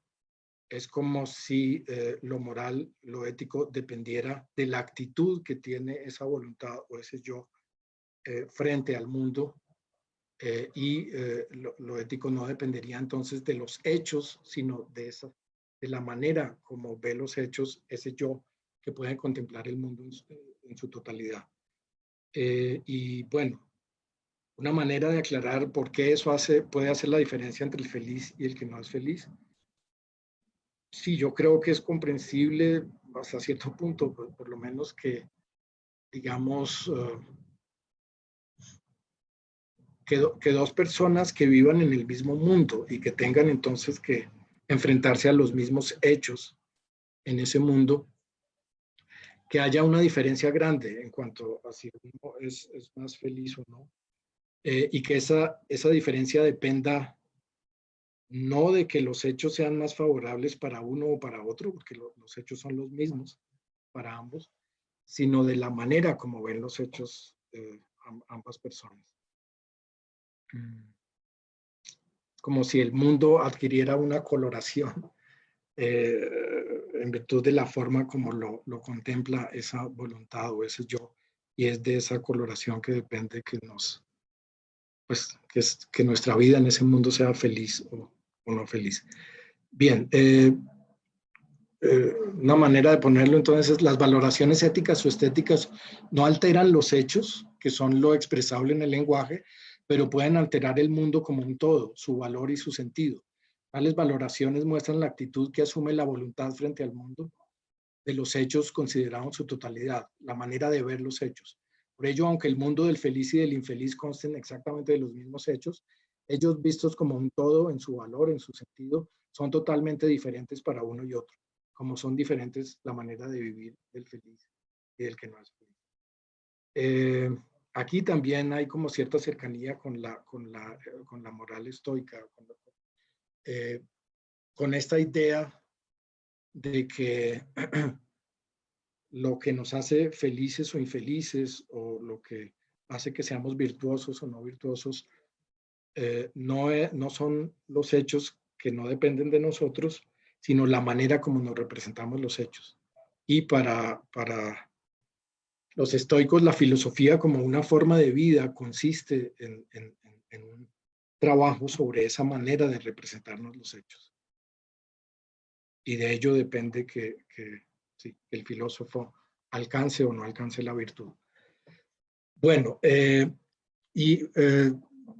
Es como si lo moral, lo ético dependiera de la actitud que tiene esa voluntad o ese yo frente al mundo lo ético no dependería entonces de los hechos, sino de la manera como ve los hechos ese yo que puede contemplar el mundo en su totalidad. Y bueno, una manera de aclarar por qué eso puede hacer la diferencia entre el feliz y el que no es feliz. Sí, yo creo que es comprensible hasta cierto punto, por lo menos que, digamos, que dos personas que vivan en el mismo mundo y que tengan entonces que enfrentarse a los mismos hechos en ese mundo, que haya una diferencia grande en cuanto a si uno es más feliz o no, y que esa diferencia dependa no de que los hechos sean más favorables para uno o para otro, porque los hechos son los mismos para ambos, sino de la manera como ven los hechos ambas personas. Como si el mundo adquiriera una coloración en virtud de la forma como lo contempla esa voluntad o ese yo, y es de esa coloración que depende que nuestra vida en ese mundo sea feliz o no feliz. Bien, una manera de ponerlo entonces es las valoraciones éticas o estéticas no alteran los hechos, que son lo expresable en el lenguaje, pero pueden alterar el mundo como un todo, su valor y su sentido. Tales valoraciones muestran la actitud que asume la voluntad frente al mundo de los hechos considerados en su totalidad, la manera de ver los hechos. Por ello, aunque el mundo del feliz y del infeliz consten exactamente de los mismos hechos, ellos vistos como un todo en su valor, en su sentido, son totalmente diferentes para uno y otro, como son diferentes la manera de vivir del feliz y del que no es feliz. Aquí también hay como cierta cercanía con la moral estoica, con esta idea de que lo que nos hace felices o infelices o lo que hace que seamos virtuosos o no virtuosos no son los hechos que no dependen de nosotros, sino la manera como nos representamos los hechos. Y para los estoicos, la filosofía como una forma de vida consiste en un trabajo sobre esa manera de representarnos los hechos. Y de ello depende que sí, el filósofo alcance o no alcance la virtud. Bueno,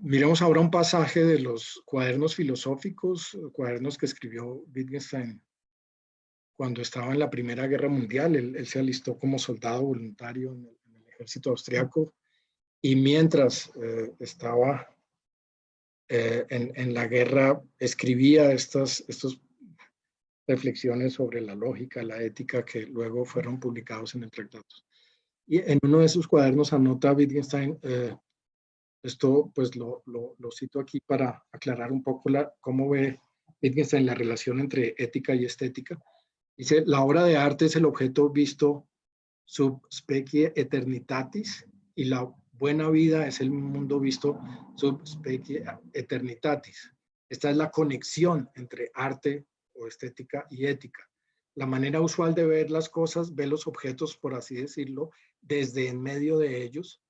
miremos ahora un pasaje de los cuadernos filosóficos, cuadernos que escribió Wittgenstein cuando estaba en la Primera Guerra Mundial. Él se alistó como soldado voluntario en el ejército austriaco y mientras estaba en la guerra escribía estas reflexiones sobre la lógica, la ética, que luego fueron publicados en el tratado. Y en uno de sus cuadernos anota Wittgenstein, esto pues lo cito aquí para aclarar un poco cómo ve Wittgenstein la relación entre ética y estética. Dice, la obra de arte es el objeto visto sub specie eternitatis y la buena vida es el mundo visto sub specie eternitatis. Esta es la conexión entre arte o estética y ética. La manera usual de ver las cosas, ve los objetos, por así decirlo, desde en medio de ellos,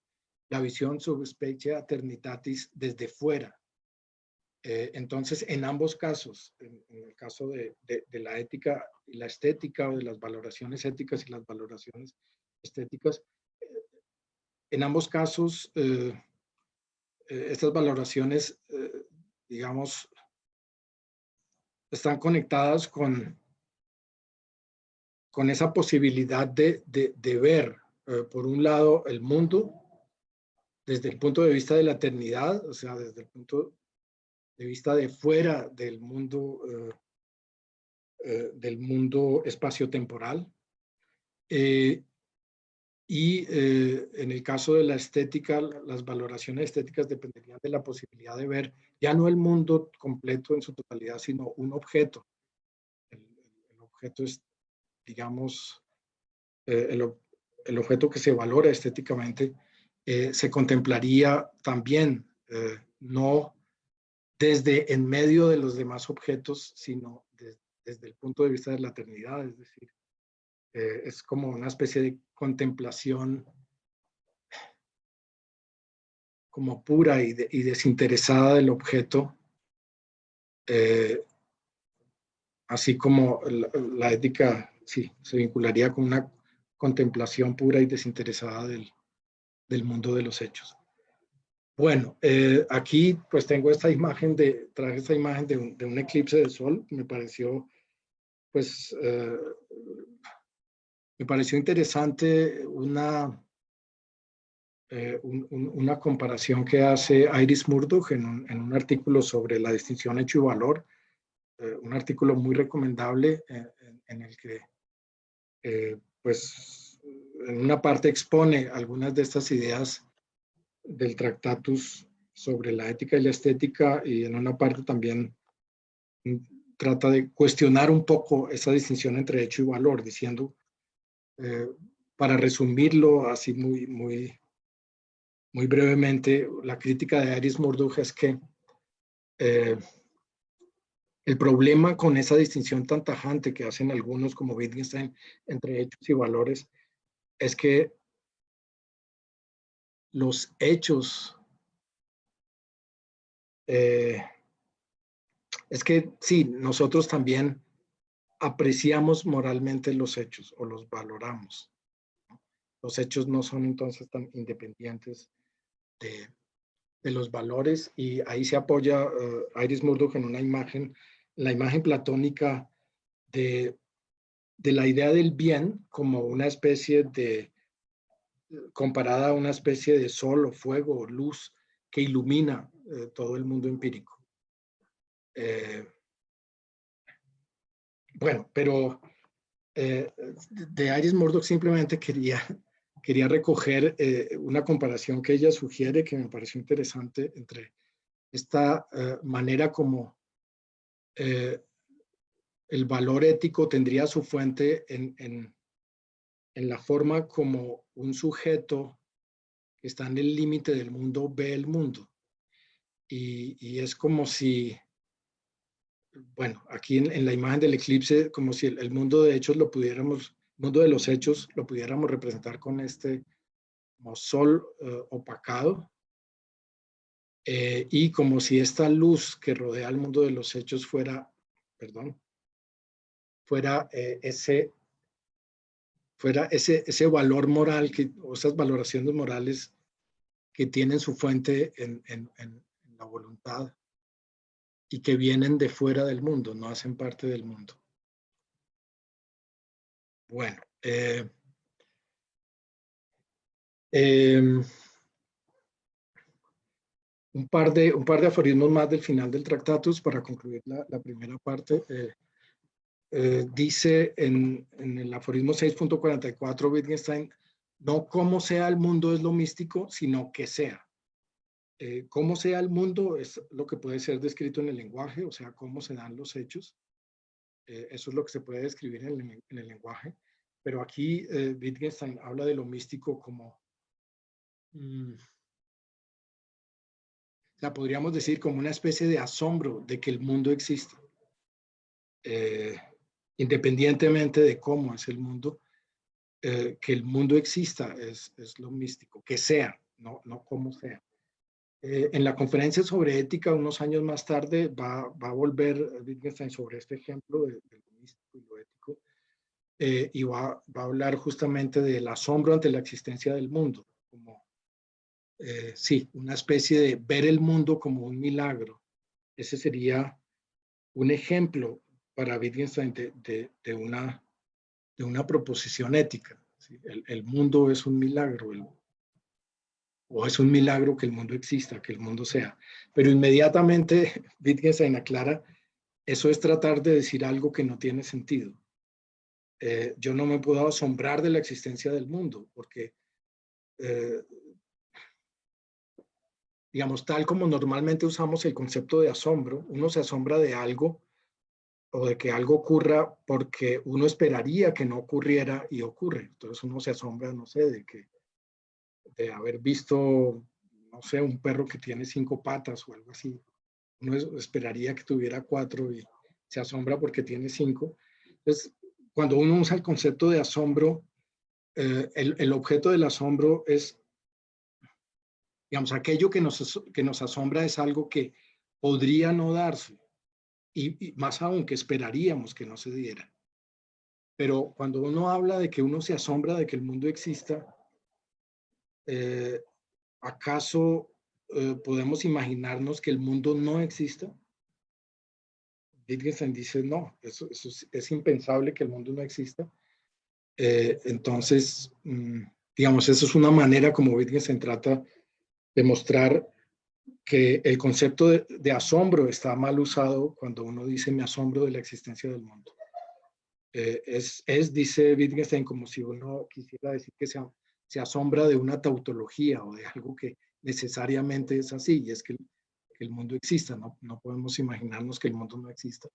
la visión sub specie eternitatis desde fuera. Entonces, en ambos casos, en el caso de la ética y la estética, o de las valoraciones éticas y las valoraciones estéticas, en ambos casos, estas valoraciones, digamos, están conectadas con esa posibilidad de ver, por un lado, el mundo desde el punto de vista de la eternidad, o sea, desde el punto de vista de fuera del mundo espaciotemporal, Y en el caso de la estética, las valoraciones estéticas dependerían de la posibilidad de ver ya no el mundo completo en su totalidad, sino un objeto. El objeto es, digamos, el objeto que se valora estéticamente, se contemplaría también no desde en medio de los demás objetos, sino desde el punto de vista de la eternidad, es decir, es como una especie de contemplación como pura y desinteresada del objeto, eh, así como la ética, sí, se vincularía con una contemplación pura y desinteresada del mundo de los hechos. Bueno, aquí pues tengo esta imagen traje esta imagen de un eclipse de sol. Pues, me pareció interesante una comparación que hace Iris Murdoch en un artículo sobre la distinción hecho y valor, un artículo muy recomendable en el que pues en una parte expone algunas de estas ideas del Tractatus sobre la ética y la estética, y en una parte también trata de cuestionar un poco esa distinción entre hecho y valor, diciendo, para resumirlo así muy brevemente, la crítica de Iris Murdoch es que el problema con esa distinción tan tajante que hacen algunos como Wittgenstein entre hechos y valores es que los hechos, es que sí, nosotros también apreciamos moralmente los hechos o los valoramos. Los hechos no son entonces tan independientes de los valores, y ahí se apoya Iris Murdoch en una imagen, la imagen platónica de la idea del bien como una especie de, comparada a una especie de sol o fuego o luz que ilumina todo el mundo empírico. Bueno, pero de Iris Murdoch simplemente quería recoger una comparación que ella sugiere que me pareció interesante entre esta manera como el valor ético tendría su fuente en la forma como un sujeto que está en el límite del mundo ve el mundo. Y es como si, bueno, aquí en la imagen del eclipse, como si el mundo de hechos lo pudiéramos, el mundo de los hechos lo pudiéramos representar con este como sol opacado, y como si esta luz que rodea el mundo de los hechos fuera, perdón, fuera ese valor moral o esas valoraciones morales que tienen su fuente en la voluntad y que vienen de fuera del mundo, no hacen parte del mundo. Bueno, un par de aforismos más del final del Tractatus para concluir la primera parte. Dice en el aforismo 6.44 Wittgenstein, no cómo sea el mundo es lo místico, sino que sea. Cómo sea el mundo es lo que puede ser descrito en el lenguaje, o sea, cómo se dan los hechos. Eso es lo que se puede describir en el lenguaje. Pero aquí Wittgenstein habla de lo místico como, o sea, podríamos decir como una especie de asombro de que el mundo existe. Independientemente de cómo es el mundo, que el mundo exista es lo místico, que sea, no cómo sea. En la conferencia sobre ética, unos años más tarde, va a volver Wittgenstein sobre este ejemplo de lo místico y lo ético, y va a hablar justamente del asombro ante la existencia del mundo, como, sí, una especie de ver el mundo como un milagro. Ese sería un ejemplo para Wittgenstein de una proposición ética. ¿Sí? El mundo es un milagro, o es un milagro que el mundo exista, que el mundo sea. Pero inmediatamente Wittgenstein aclara, eso es tratar de decir algo que no tiene sentido. yo no me puedo asombrar de la existencia del mundo, porque, digamos, tal como normalmente usamos el concepto de asombro, uno se asombra de algo o de que algo ocurra porque uno esperaría que no ocurriera y ocurre. Entonces uno se asombra, no sé, de haber visto, no sé, un perro que tiene 5 patas o algo así. Uno esperaría que tuviera 4 y se asombra porque tiene 5. Entonces, cuando uno usa el concepto de asombro, el objeto del asombro es, digamos, aquello que nos asombra es algo que podría no darse y más aún que esperaríamos que no se diera. Pero cuando uno habla de que uno se asombra de que el mundo exista, ¿acaso podemos imaginarnos que el mundo no exista? Wittgenstein dice, no, eso es impensable que el mundo no exista. Entonces, digamos, eso es una manera como Wittgenstein trata de mostrar que el concepto de asombro está mal usado cuando uno dice me asombro de la existencia del mundo. Dice Wittgenstein, como si uno quisiera decir que se asombra de una tautología o de algo que necesariamente es así, y es que el mundo exista, no podemos imaginarnos que el mundo no exista.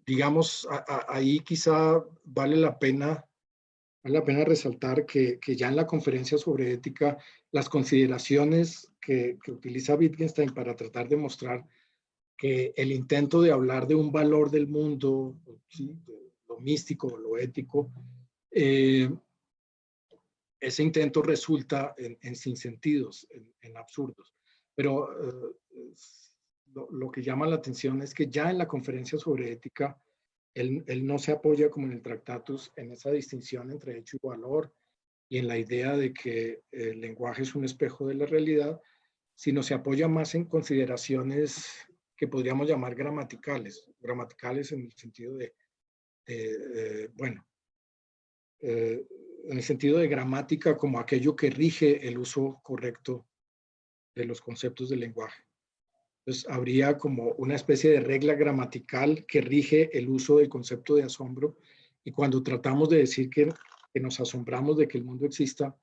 Digamos, ahí quizá vale la pena resaltar que ya en la conferencia sobre ética, las consideraciones que utiliza Wittgenstein para tratar de mostrar que el intento de hablar de un valor del mundo, ¿sí?, de lo místico, lo ético, ese intento resulta en sinsentidos, en absurdos. Pero lo que llama la atención es que ya en la conferencia sobre ética, él no se apoya como en el Tractatus en esa distinción entre hecho y valor y en la idea de que el lenguaje es un espejo de la realidad, sino se apoya más en consideraciones que podríamos llamar gramaticales en el sentido bueno, en el sentido de gramática como aquello que rige el uso correcto de los conceptos del lenguaje. Entonces, habría como una especie de regla gramatical que rige el uso del concepto de asombro, y cuando tratamos de decir que nos asombramos de que el mundo exista,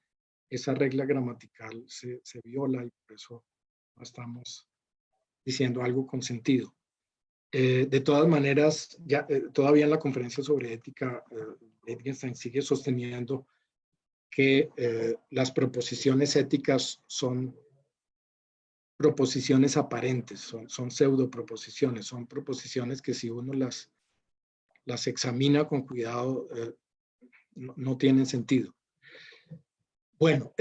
esa regla gramatical se viola y por eso no estamos diciendo algo con sentido. De todas maneras, todavía en la conferencia sobre ética, Wittgenstein sigue sosteniendo que las proposiciones éticas son proposiciones aparentes, son pseudo proposiciones, son proposiciones que si uno las examina con cuidado, no tienen sentido. Bueno,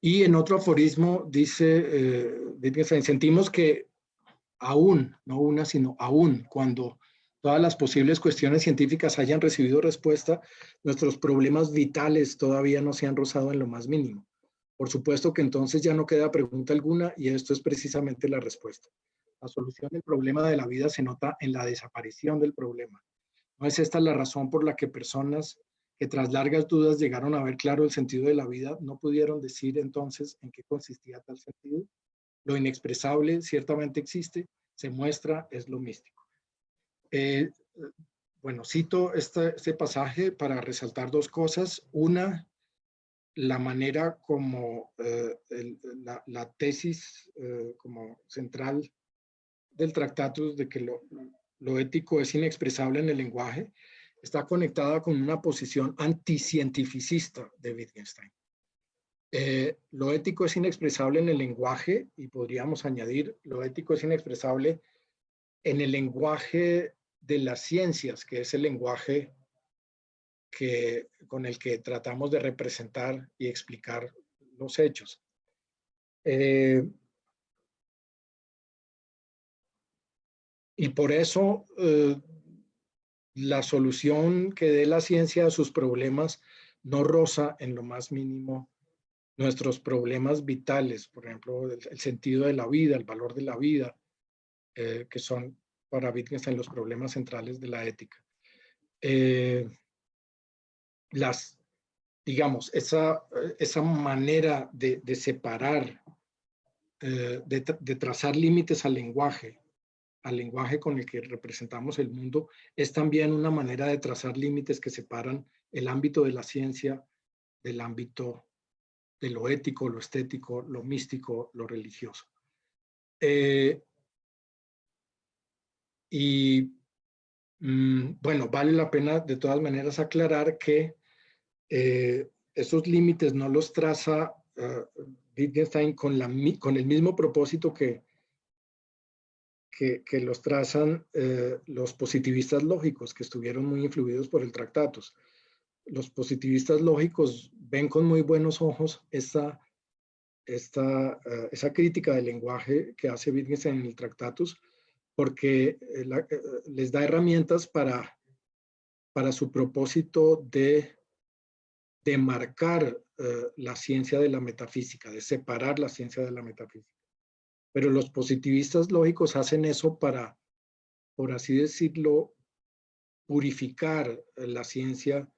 y en otro aforismo dice Wittgenstein, sentimos que aún, no una, sino aún, cuando todas las posibles cuestiones científicas hayan recibido respuesta, nuestros problemas vitales todavía no se han rozado en lo más mínimo. Por supuesto que entonces ya no queda pregunta alguna y esto es precisamente la respuesta. La solución del problema de la vida se nota en la desaparición del problema. ¿No es esta la razón por la que personas que tras largas dudas llegaron a ver claro el sentido de la vida no pudieron decir entonces en qué consistía tal sentido? Lo inexpresable ciertamente existe, se muestra, es lo místico. Bueno, cito este pasaje para resaltar dos cosas. Una, la manera como la tesis como central del Tractatus de que lo ético es inexpresable en el lenguaje está conectada con una posición anticientificista de Wittgenstein. Lo ético es inexpresable en el lenguaje y podríamos añadir lo ético es inexpresable en el lenguaje de las ciencias, que es el lenguaje con el que tratamos de representar y explicar los hechos. Y por eso la solución que dé la ciencia a sus problemas no roza en lo más mínimo nuestros problemas vitales, por ejemplo, el sentido de la vida, el valor de la vida, que son para Wittgenstein los problemas centrales de la ética. Digamos, esa manera de separar, de trazar límites al lenguaje al lenguaje con el que representamos el mundo, es también una manera de trazar límites que separan el ámbito de la ciencia del ámbito de lo ético, lo estético, lo místico, lo religioso. Bueno, vale la pena de todas maneras aclarar que esos límites no los traza Wittgenstein con el mismo propósito que los trazan los positivistas lógicos, que estuvieron muy influidos por el Tractatus. Los positivistas lógicos ven con muy buenos ojos esa crítica del lenguaje que hace Wittgenstein en el Tractatus, porque les da herramientas para su propósito de marcar la ciencia de la metafísica, de separar la ciencia de la metafísica. Pero los positivistas lógicos hacen eso para, por así decirlo, purificar la ciencia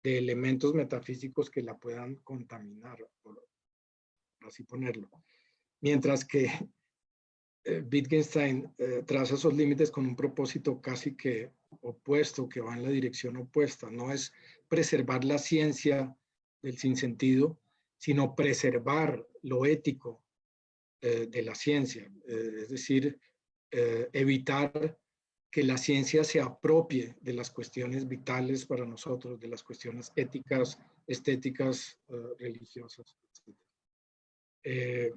de elementos metafísicos que la puedan contaminar, por así ponerlo. Mientras que Wittgenstein traza esos límites con un propósito casi que opuesto, que va en la dirección opuesta. No es preservar la ciencia del sinsentido, sino preservar lo ético de la ciencia. Es decir, evitar que la ciencia se apropie de las cuestiones vitales para nosotros, de las cuestiones éticas, estéticas, religiosas, etc.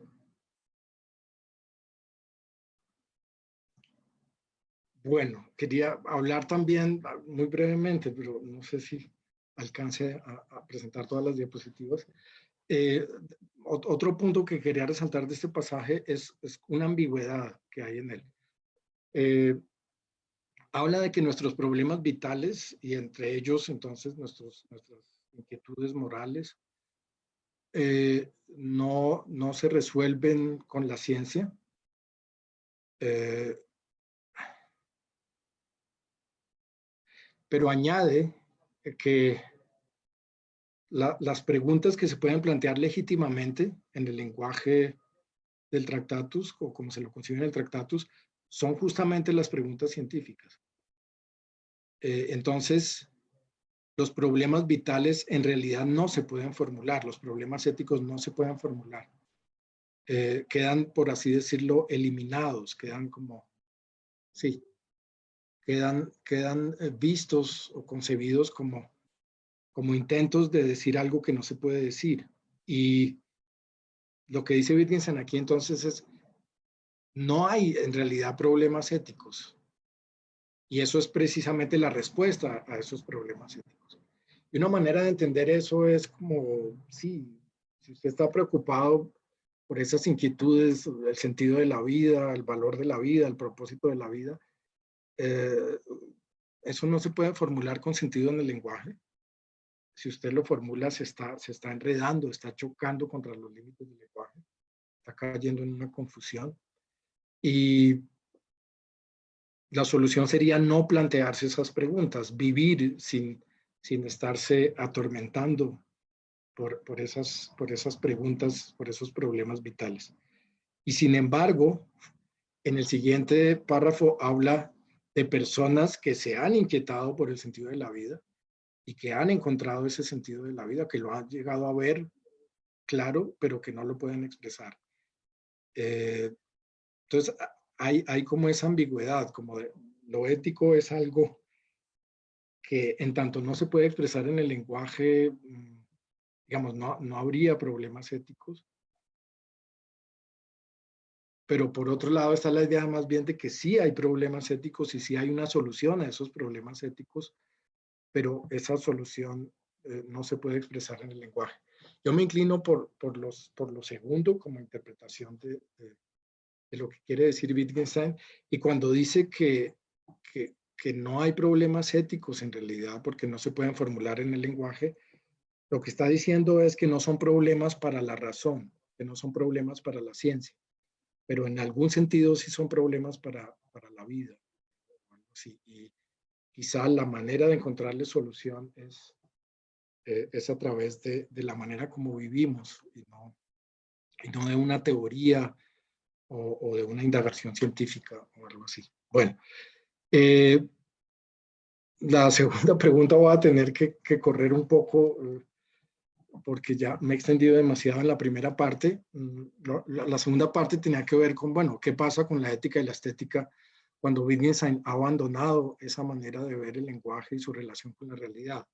Bueno, quería hablar también muy brevemente, pero no sé si alcance a presentar todas las diapositivas. Otro punto que quería resaltar de este pasaje es una ambigüedad que hay en él. Habla de que nuestros problemas vitales, y entre ellos entonces nuestras inquietudes morales, no se resuelven con la ciencia. Pero añade que las preguntas que se pueden plantear legítimamente en el lenguaje del Tractatus, o como se lo concibe en el Tractatus, son justamente las preguntas científicas. Entonces, los problemas vitales en realidad no se pueden formular, los problemas éticos no se pueden formular. Quedan, por así decirlo, eliminados, quedan como, sí, quedan vistos o concebidos como intentos de decir algo que no se puede decir. Y lo que dice Wittgenstein aquí entonces es, no hay en realidad problemas éticos. Y eso es precisamente la respuesta a esos problemas éticos. Y una manera de entender eso es como, sí, si usted está preocupado por esas inquietudes, el sentido de la vida, el valor de la vida, el propósito de la vida, eso no se puede formular con sentido en el lenguaje. Si usted lo formula, se está enredando, está chocando contra los límites del lenguaje, está cayendo en una confusión. Y la solución sería no plantearse esas preguntas, vivir sin estarse atormentando por esas preguntas, por esos problemas vitales. Y sin embargo, en el siguiente párrafo habla de personas que se han inquietado por el sentido de la vida y que han encontrado ese sentido de la vida, que lo han llegado a ver claro, pero que no lo pueden expresar. Entonces, hay como esa ambigüedad, como de, lo ético es algo que en tanto no se puede expresar en el lenguaje, digamos, no habría problemas éticos. Pero por otro lado está la idea más bien de que sí hay problemas éticos y sí hay una solución a esos problemas éticos, pero esa solución no se puede expresar en el lenguaje. Yo me inclino por lo segundo como interpretación de lo que quiere decir Wittgenstein, y cuando dice que no hay problemas éticos en realidad porque no se pueden formular en el lenguaje, lo que está diciendo es que no son problemas para la razón, que no son problemas para la ciencia, pero en algún sentido sí son problemas para la vida. Sí, y quizá la manera de encontrarle solución es a través de la manera como vivimos y no de una teoría o de una indagación científica o algo así. Bueno, la segunda pregunta voy a tener que correr un poco porque ya me he extendido demasiado en la primera parte. La segunda parte tenía que ver con, bueno, ¿qué pasa con la ética y la estética cuando Wittgenstein ha abandonado esa manera de ver el lenguaje y su relación con la realidad?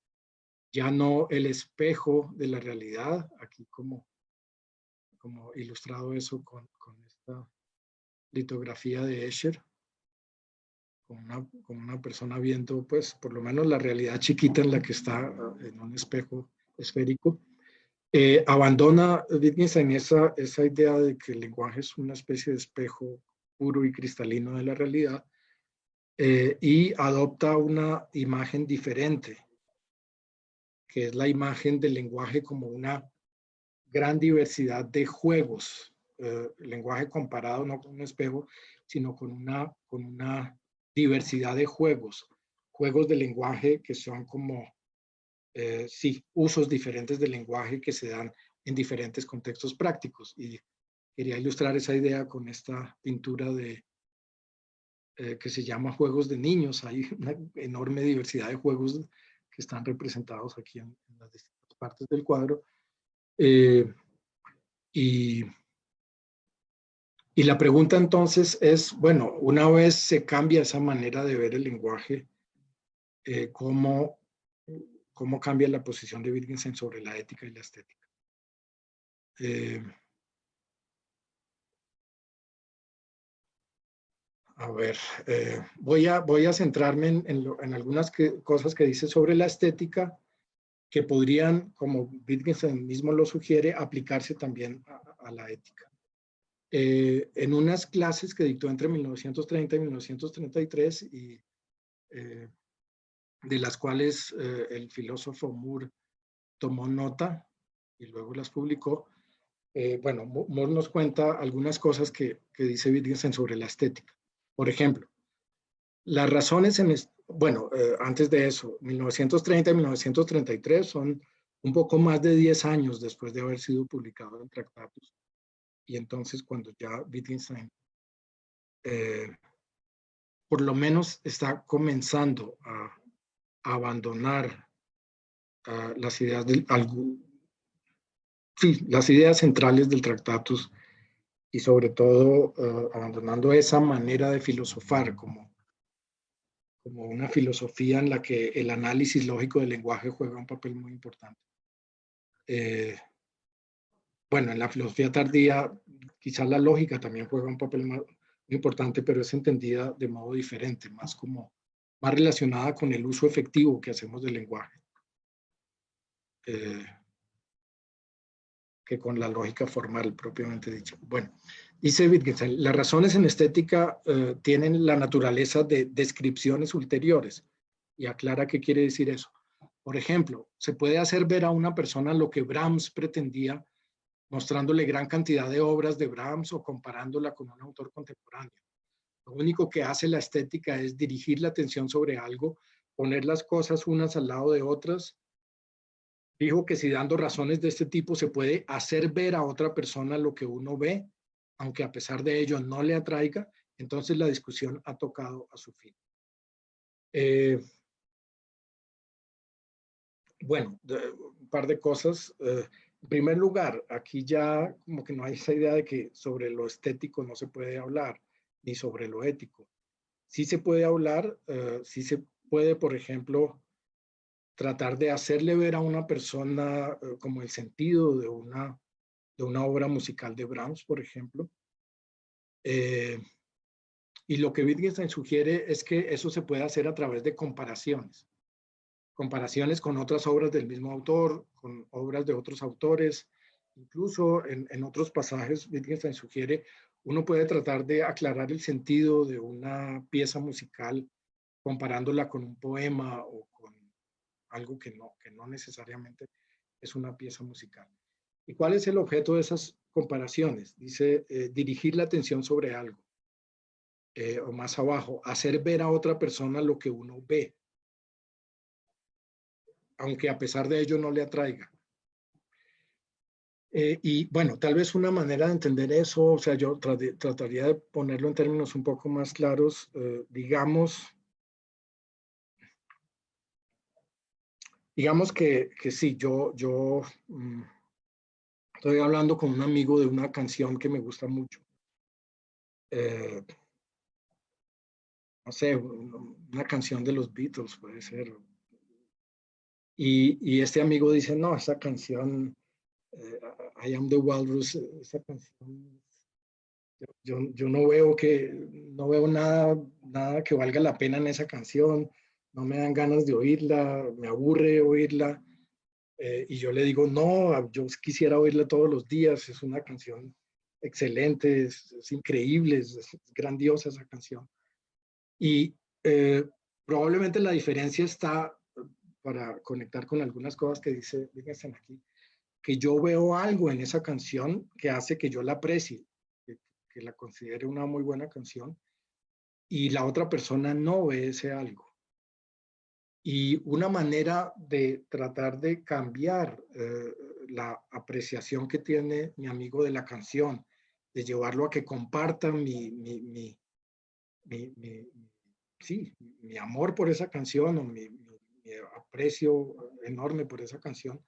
Ya no el espejo de la realidad, aquí como ilustrado eso con esta litografía de Escher, con una persona viendo, pues, por lo menos la realidad chiquita en la que está en un espejo esférico. Abandona Wittgenstein esa idea de que el lenguaje es una especie de espejo puro y cristalino de la realidad y adopta una imagen diferente, que es la imagen del lenguaje como una gran diversidad de juegos. El lenguaje comparado no con un espejo, sino con una diversidad de juegos. Juegos de lenguaje que son como sí, usos diferentes del lenguaje que se dan en diferentes contextos prácticos. Y quería ilustrar esa idea con esta pintura que se llama Juegos de Niños. Hay una enorme diversidad de juegos que están representados aquí en las distintas partes del cuadro. Y la pregunta entonces es, bueno, una vez se cambia esa manera de ver el lenguaje, ¿cómo cambia la posición de Wittgenstein sobre la ética y la estética? A ver, voy a centrarme en algunas cosas que dice sobre la estética que podrían, como Wittgenstein mismo lo sugiere, aplicarse también a la ética. En unas clases que dictó entre 1930 y 1933 y de las cuales el filósofo Moore tomó nota y luego las publicó, bueno, Moore nos cuenta algunas cosas que dice Wittgenstein sobre la estética. Por ejemplo, las razones bueno, antes de eso, 1930 y 1933 son un poco más de 10 años después de haber sido publicado en Tractatus. Y entonces cuando ya Wittgenstein por lo menos está comenzando a abandonar las ideas las ideas centrales del Tractatus y sobre todo abandonando esa manera de filosofar como una filosofía en la que el análisis lógico del lenguaje juega un papel muy importante. Bueno, en la filosofía tardía quizás la lógica también juega un papel muy importante, pero es entendida de modo diferente, más relacionada con el uso efectivo que hacemos del lenguaje que con la lógica formal propiamente dicha. Bueno, dice Wittgenstein, las razones en estética tienen la naturaleza de descripciones ulteriores y aclara qué quiere decir eso. Por ejemplo, se puede hacer ver a una persona lo que Brahms pretendía, mostrándole gran cantidad de obras de Brahms o comparándola con un autor contemporáneo. Lo único que hace la estética es dirigir la atención sobre algo, poner las cosas unas al lado de otras. Dijo que si dando razones de este tipo se puede hacer ver a otra persona lo que uno ve, aunque a pesar de ello no le atraiga, entonces la discusión ha tocado a su fin. Bueno, un par de cosas. En primer lugar, aquí ya como que no hay esa idea de que sobre lo estético no se puede hablar, ni sobre lo ético. Sí se puede hablar, sí se puede, por ejemplo, tratar de hacerle ver a una persona como el sentido de una obra musical de Brahms, por ejemplo. Y lo que Wittgenstein sugiere es que eso se puede hacer a través de comparaciones. Comparaciones con otras obras del mismo autor, con obras de otros autores. Incluso en otros pasajes, Wittgenstein sugiere, uno puede tratar de aclarar el sentido de una pieza musical comparándola con un poema o con algo que no necesariamente es una pieza musical. ¿Y cuál es el objeto de esas comparaciones? Dice, dirigir la atención sobre algo. O más abajo, hacer ver a otra persona lo que uno ve, aunque a pesar de ello no le atraiga. Y bueno, tal vez una manera de entender eso, o sea, yo trataría de ponerlo en términos un poco más claros, digamos que sí, estoy hablando con un amigo de una canción que me gusta mucho. Eh, no sé, una canción de los Beatles puede ser. Y este amigo dice, no, esa canción, eh, I Am the Walrus, esa canción, yo no veo nada que valga la pena en esa canción, no me dan ganas de oírla, me aburre oírla. Y yo le digo, no, yo quisiera oírla todos los días, es una canción excelente, es increíble, es grandiosa esa canción. Y probablemente la diferencia está, para conectar con algunas cosas que dicen aquí, que yo veo algo en esa canción que hace que yo la aprecie, que la considere una muy buena canción, y la otra persona no ve ese algo. Y una manera de tratar de cambiar la apreciación que tiene mi amigo de la canción, de llevarlo a que comparta mi, sí, mi amor por esa canción o mi aprecio enorme por esa canción,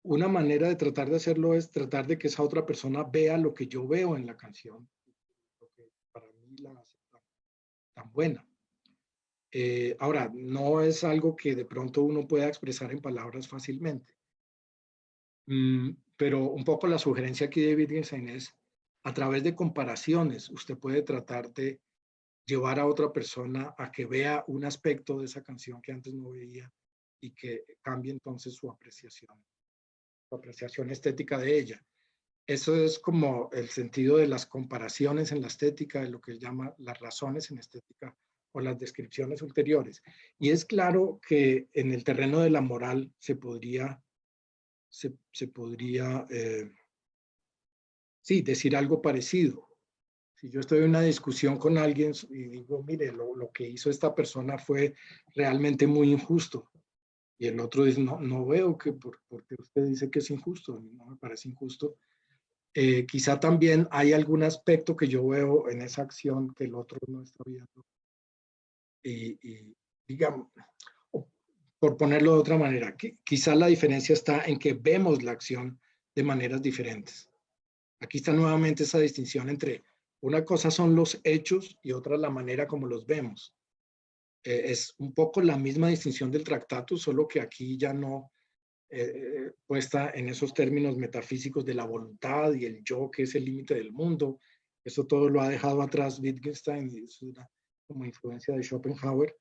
una manera de tratar de hacerlo es tratar de que esa otra persona vea lo que yo veo en la canción, lo que para mí la hace tan buena. Ahora, no es algo que de pronto uno pueda expresar en palabras fácilmente, pero un poco la sugerencia aquí de Wittgenstein es, a través de comparaciones, usted puede tratar de llevar a otra persona a que vea un aspecto de esa canción que antes no veía y que cambie entonces su apreciación estética de ella. Eso es como el sentido de las comparaciones en la estética, de lo que él llama las razones en estética o las descripciones ulteriores. Y es claro que en el terreno de la moral se podría sí, decir algo parecido. Si yo estoy en una discusión con alguien y digo, mire, lo que hizo esta persona fue realmente muy injusto, y el otro dice, no veo porque usted dice que es injusto, no me parece injusto. Quizá también hay algún aspecto que yo veo en esa acción que el otro no está viendo. Y digamos, por ponerlo de otra manera, quizá la diferencia está en que vemos la acción de maneras diferentes. Aquí está nuevamente esa distinción entre una cosa son los hechos y otra la manera como los vemos. Es un poco la misma distinción del tractato, solo que aquí ya no puesta en esos términos metafísicos de la voluntad y el yo, que es el límite del mundo. Eso todo lo ha dejado atrás Wittgenstein y es una como influencia de Schopenhauer.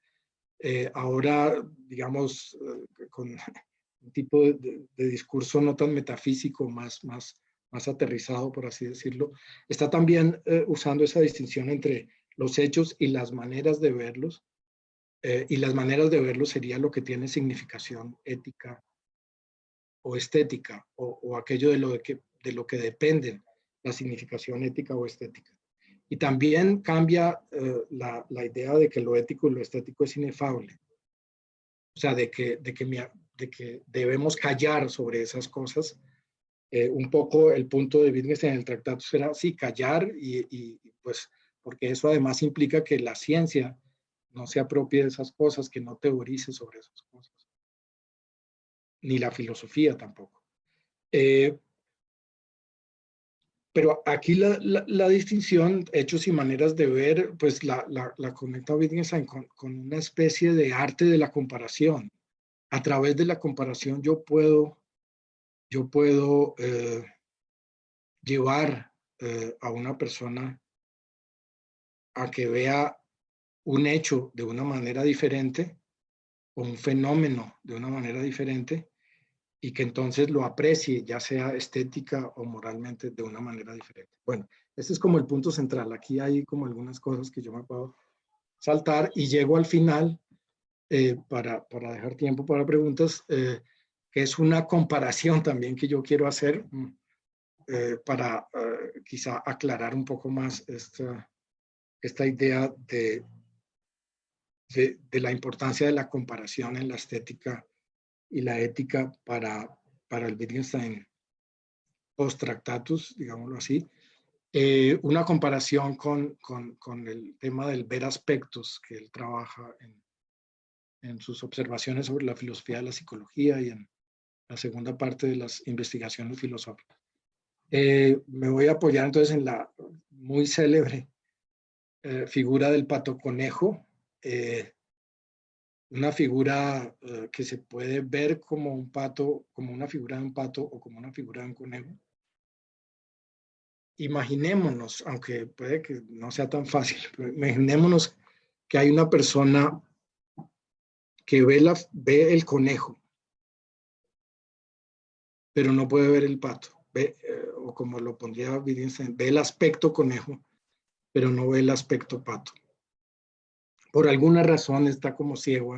Ahora, digamos, con un tipo de discurso no tan metafísico, más aterrizado, por así decirlo, está también usando esa distinción entre los hechos y las maneras de verlos, y las maneras de verlos sería lo que tiene significación ética o estética, o aquello de lo que dependen la significación ética o estética. Y también cambia la idea de que lo ético y lo estético es inefable. O sea, de que debemos callar sobre esas cosas. Un poco el punto de Wittgenstein en el tratado será, sí, callar pues, porque eso además implica que la ciencia no se apropie de esas cosas, que no teorice sobre esas cosas, ni la filosofía tampoco. Pero aquí la distinción, hechos y maneras de ver, pues la conecta Wittgenstein con una especie de arte de la comparación. A través de la comparación yo puedo llevar a una persona a que vea un hecho de una manera diferente o un fenómeno de una manera diferente y que entonces lo aprecie, ya sea estética o moralmente, de una manera diferente. Bueno, este es como el punto central. Aquí hay como algunas cosas que yo me puedo saltar y llego al final para dejar tiempo para preguntas, que es una comparación también que yo quiero hacer para quizá aclarar un poco más esta idea de la importancia de la comparación en la estética y la ética para el Wittgenstein post-Tractatus, digámoslo así, una comparación con el tema del ver aspectos que él trabaja en sus observaciones sobre la filosofía de la psicología y en la segunda parte de las investigaciones filosóficas. Me voy a apoyar entonces en la muy célebre figura del pato conejo, una figura que se puede ver como un pato, como una figura de un pato o como una figura de un conejo. Imaginémonos, aunque puede que no sea tan fácil, pero imaginémonos que hay una persona que ve el conejo, pero no puede ver el pato. O como lo pondría Wittgenstein, ve el aspecto conejo, pero no ve el aspecto pato. Por alguna razón está como ciego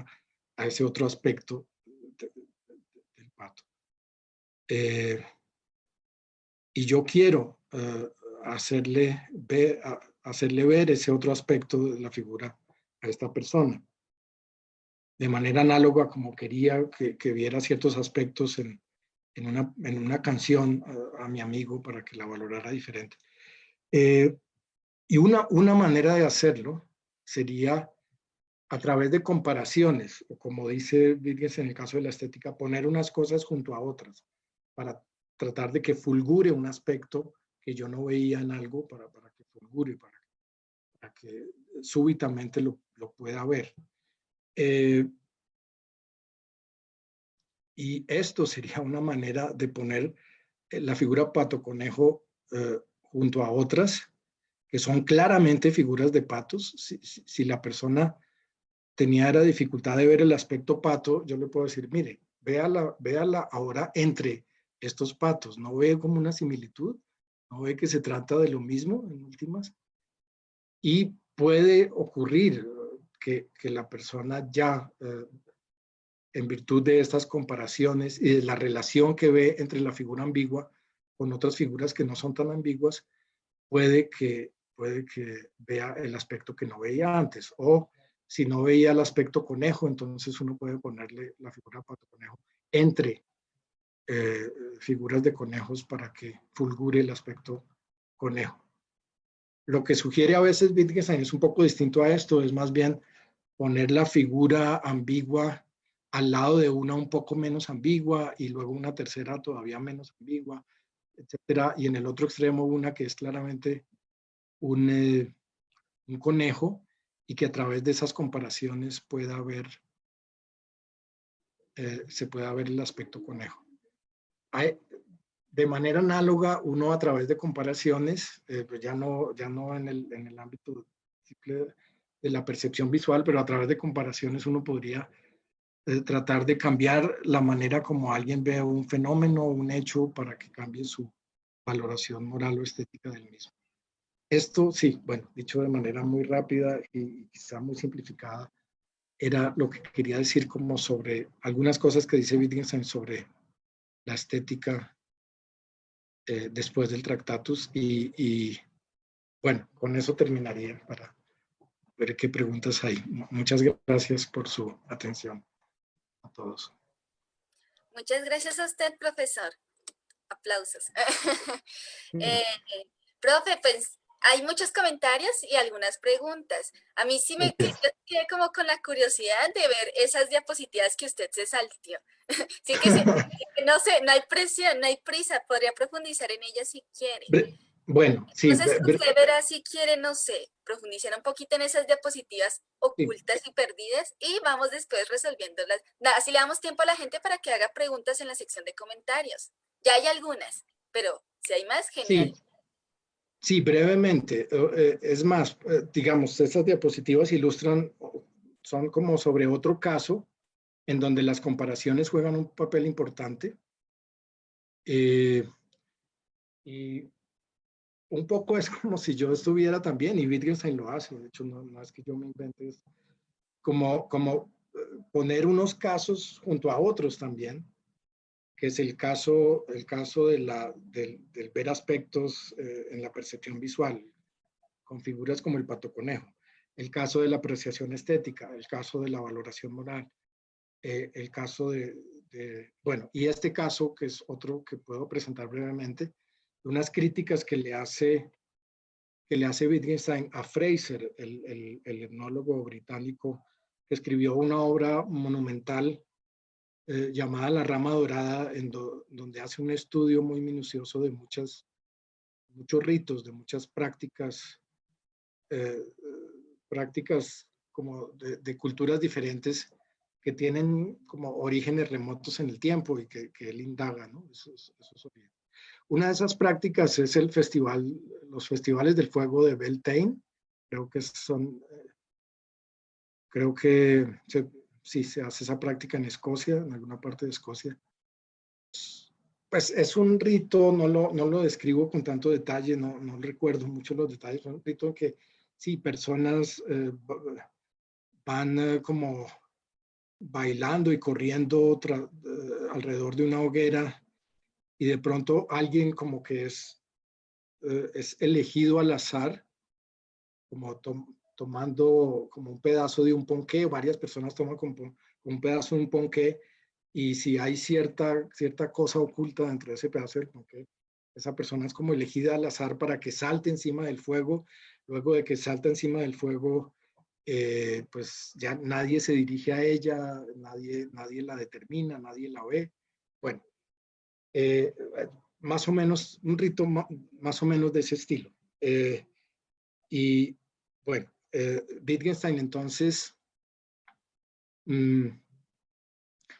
a ese otro aspecto del pato. Y yo quiero hacerle ver ese otro aspecto de la figura a esta persona. De manera análoga como quería que viera ciertos aspectos en una canción a mi amigo para que la valorara diferente. Y una manera de hacerlo sería a través de comparaciones, o como dice Wittgenstein en el caso de la estética, poner unas cosas junto a otras para tratar de que fulgure un aspecto que yo no veía en algo, para que fulgure, para que súbitamente lo pueda ver. Y esto sería una manera de poner la figura pato conejo junto a otras que son claramente figuras de patos. Si la persona tenía la dificultad de ver el aspecto pato, yo le puedo decir, mire, véala ahora entre estos patos. ¿No ve como una similitud? ¿No ve que se trata de lo mismo en últimas? Y puede ocurrir que la persona ya, en virtud de estas comparaciones y de la relación que ve entre la figura ambigua con otras figuras que no son tan ambiguas, puede que vea el aspecto que no veía antes. O si no veía el aspecto conejo, entonces uno puede ponerle la figura pato conejo entre figuras de conejos para que fulgure el aspecto conejo. Lo que sugiere a veces Wittgenstein es un poco distinto a esto, es más bien poner la figura ambigua al lado de una un poco menos ambigua y luego una tercera todavía menos ambigua, etcétera, y en el otro extremo una que es claramente un conejo y que a través de esas comparaciones se pueda ver el aspecto conejo. De manera análoga, uno a través de comparaciones, pues ya no en el ámbito simple de la percepción visual, pero a través de comparaciones uno podría tratar de cambiar la manera como alguien ve un fenómeno o un hecho para que cambie su valoración moral o estética del mismo. Esto sí, bueno, dicho de manera muy rápida y quizá muy simplificada, era lo que quería decir como sobre algunas cosas que dice Wittgenstein sobre la estética después del Tractatus y bueno, con eso terminaría para ver qué preguntas hay. Muchas gracias por su atención a todos.
Muchas gracias a usted, profesor. Aplausos. Profe, pues hay muchos comentarios y algunas preguntas. A mí sí me quedé como con la curiosidad de ver esas diapositivas que usted se salteó. Sí que sí, no sé, no hay presión, no hay prisa, podría profundizar en ellas si quiere.
Bueno, sí.
Entonces usted verá si quiere, no sé, profundizar un poquito en esas diapositivas ocultas y perdidas y vamos después resolviéndolas. Así le damos tiempo a la gente para que haga preguntas en la sección de comentarios. Ya hay algunas, pero si hay más, genial.
Sí, brevemente. Es más, digamos, estas diapositivas ilustran, son como sobre otro caso en donde las comparaciones juegan un papel importante. Y un poco es como si yo estuviera también, y Wittgenstein lo hace, de hecho no es que yo me invente esto, como poner unos casos junto a otros también, que es el caso del ver aspectos en la percepción visual, con figuras como el pato conejo, el caso de la apreciación estética, el caso de la valoración moral, el caso bueno, y este caso que es otro que puedo presentar brevemente, unas críticas que le hace Wittgenstein a Fraser, el etnólogo británico, que escribió una obra monumental llamada La Rama Dorada, donde hace un estudio muy minucioso de muchos ritos, de muchas prácticas, prácticas como de culturas diferentes que tienen como orígenes remotos en el tiempo y que él indaga, ¿no? Esos orígenes. Una de esas prácticas es los festivales del fuego de Beltane. Creo que sí se hace esa práctica en Escocia, en alguna parte de Escocia. Pues es un rito, no lo describo con tanto detalle, no recuerdo mucho los detalles, es un rito en que sí, personas van como bailando y corriendo alrededor de una hoguera y de pronto alguien como que es elegido al azar, como tomando como un pedazo de un ponqué, varias personas toman como un pedazo de un ponqué, y si hay cierta cosa oculta dentro de ese pedazo del ponqué, esa persona es como elegida al azar para que salte encima del fuego. Luego de que salta encima del fuego, pues ya nadie se dirige a ella, nadie la determina, nadie la ve. Bueno, más o menos, un rito más o menos de ese estilo. Y bueno, Wittgenstein entonces,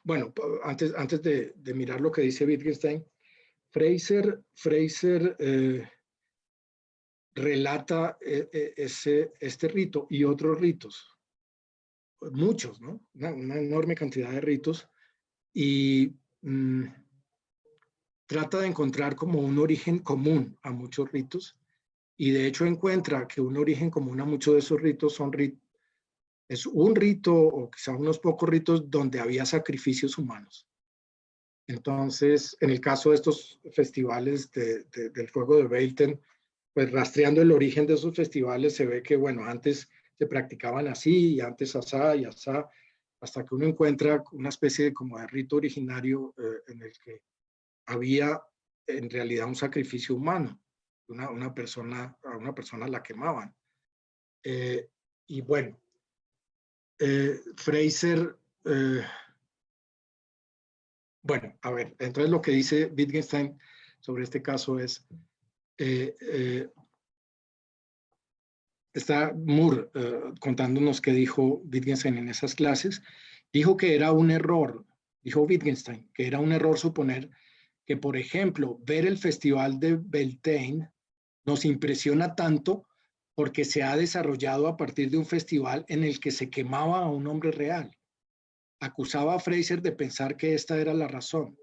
bueno, antes de mirar lo que dice Wittgenstein, Fraser relata este rito y otros ritos, muchos, ¿no? Una enorme cantidad de ritos, y trata de encontrar como un origen común a muchos ritos, y de hecho encuentra que un origen común a muchos de esos ritos es un rito o quizá unos pocos ritos donde había sacrificios humanos. Entonces, en el caso de estos festivales del fuego de Beltane, pues rastreando el origen de esos festivales se ve que, bueno, antes se practicaban así y antes asá y asá, hasta que uno encuentra una especie de como de rito originario en el que había en realidad un sacrificio humano. A una persona la quemaban. Y bueno, Fraser, bueno, a ver, entonces lo que dice Wittgenstein sobre este caso es, está Moore contándonos qué dijo Wittgenstein en esas clases. Dijo que era un error, dijo Wittgenstein, que era un error suponer que, por ejemplo, ver el Festival de Beltane nos impresiona tanto porque se ha desarrollado a partir de un festival en el que se quemaba a un hombre real. Acusaba a Fraser de pensar que esta era la razón.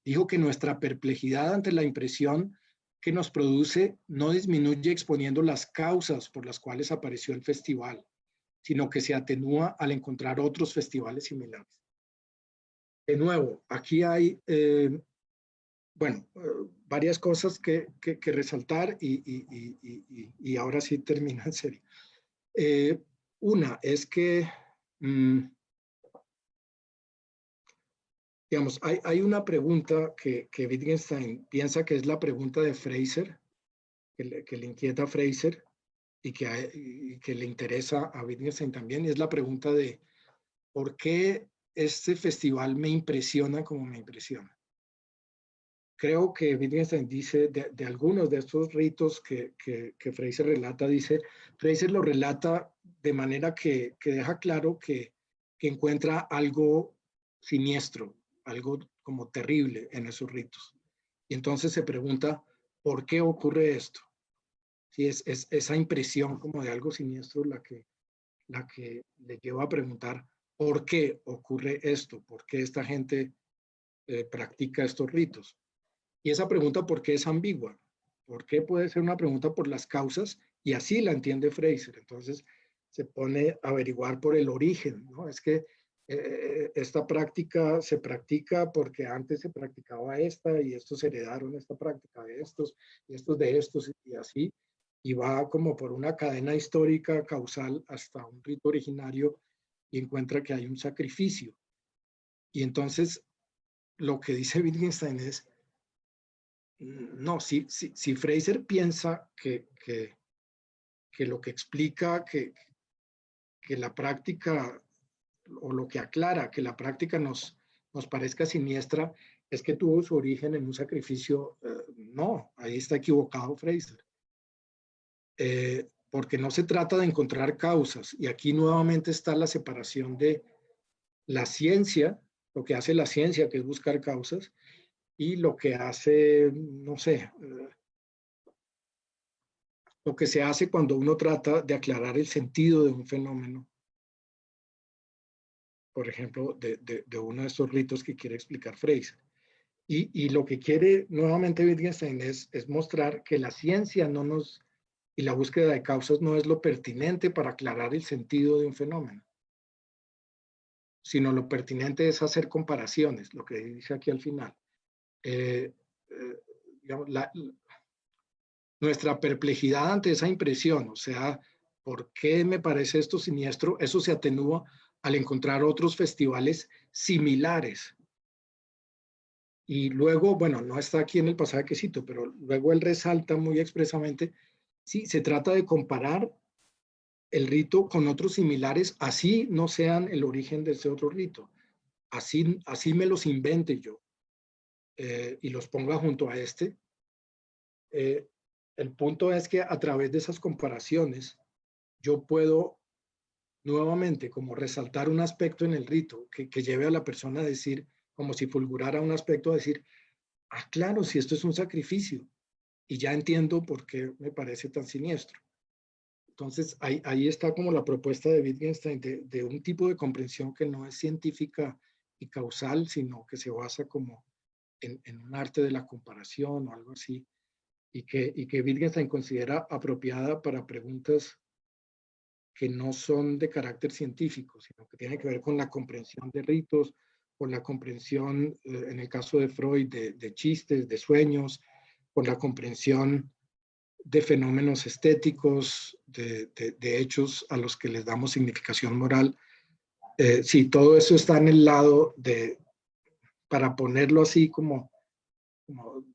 Dijo que nuestra perplejidad ante la impresión que nos produce no disminuye exponiendo las causas por las cuales apareció el festival, sino que se atenúa al encontrar otros festivales similares. De nuevo, aquí hay bueno, varias cosas que resaltar y ahora sí termino en serio. Una es que, digamos, hay una pregunta que Wittgenstein piensa que es la pregunta de Fraser, que le inquieta a Fraser y que le interesa a Wittgenstein también, y es la pregunta de ¿por qué este festival me impresiona como me impresiona? Creo que Wittgenstein dice de algunos de estos ritos que Fraser relata, Fraser lo relata de manera que deja claro que encuentra algo siniestro, algo como terrible en esos ritos. Y entonces se pregunta, ¿por qué ocurre esto? Si es esa impresión como de algo siniestro la que le lleva a preguntar, ¿por qué ocurre esto? ¿Por qué esta gente practica estos ritos? Y esa pregunta, ¿por qué es ambigua? ¿Por qué puede ser una pregunta por las causas? Y así la entiende Fraser. Entonces se pone a averiguar por el origen, ¿no? Es que esta práctica se practica porque antes se practicaba esta y estos heredaron esta práctica de estos y estos de estos y así. Y va como por una cadena histórica causal hasta un rito originario y encuentra que hay un sacrificio. Y entonces lo que dice Wittgenstein es, no, si Fraser piensa que lo que explica que la práctica, o lo que aclara que la práctica nos parezca siniestra, es que tuvo su origen en un sacrificio, no, ahí está equivocado Fraser. Porque no se trata de encontrar causas, y aquí nuevamente está la separación de la ciencia, lo que hace la ciencia, que es buscar causas, y lo que hace, no sé, lo que se hace cuando uno trata de aclarar el sentido de un fenómeno, por ejemplo, de uno de estos ritos que quiere explicar Fraser. Y lo que quiere nuevamente Wittgenstein es mostrar que la ciencia no nos, y la búsqueda de causas no es lo pertinente para aclarar el sentido de un fenómeno, sino lo pertinente es hacer comparaciones, lo que dice aquí al final. Digamos, nuestra perplejidad ante esa impresión, o sea, ¿por qué me parece esto siniestro? Eso se atenúa al encontrar otros festivales similares. Y luego, bueno, no está aquí en el pasaje que cito, pero luego él resalta muy expresamente, sí, se trata de comparar el rito con otros similares, así no sean el origen de ese otro rito. Así me los invente yo y los ponga junto a este. El punto es que a través de esas comparaciones yo puedo nuevamente como resaltar un aspecto en el rito que lleve a la persona a decir, como si fulgurara un aspecto, a decir, ah, claro, si esto es un sacrificio, y ya entiendo por qué me parece tan siniestro. Entonces, ahí está como la propuesta de Wittgenstein de un tipo de comprensión que no es científica y causal, sino que se basa como en un arte de la comparación o algo así, y que Wittgenstein considera apropiada para preguntas que no son de carácter científico, sino que tienen que ver con la comprensión de ritos, con la comprensión, en el caso de Freud, de chistes, de sueños, con la comprensión de fenómenos estéticos, de hechos a los que les damos significación moral. Sí, todo eso está en el lado de, para ponerlo así como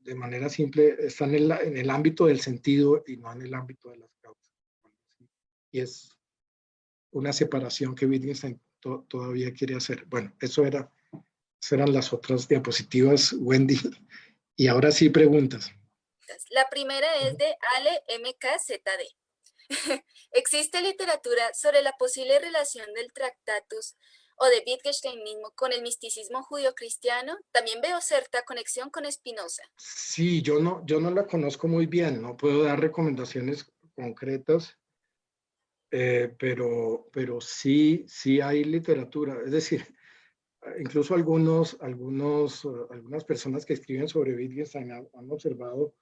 de manera simple, está en el ámbito del sentido y no en el ámbito de las causas. Y es una separación que Wittgenstein todavía quiere hacer. Bueno, esas eran las otras diapositivas, Wendy. Y ahora sí, preguntas.
La primera es de Ale MKZD. ¿Existe literatura sobre la posible relación del Tractatus o de Wittgenstein mismo con el misticismo judío-cristiano? También veo cierta conexión con Spinoza.
Sí, yo no la conozco muy bien, no puedo dar recomendaciones concretas, pero sí hay literatura. Es decir, incluso algunas personas que escriben sobre Wittgenstein han observado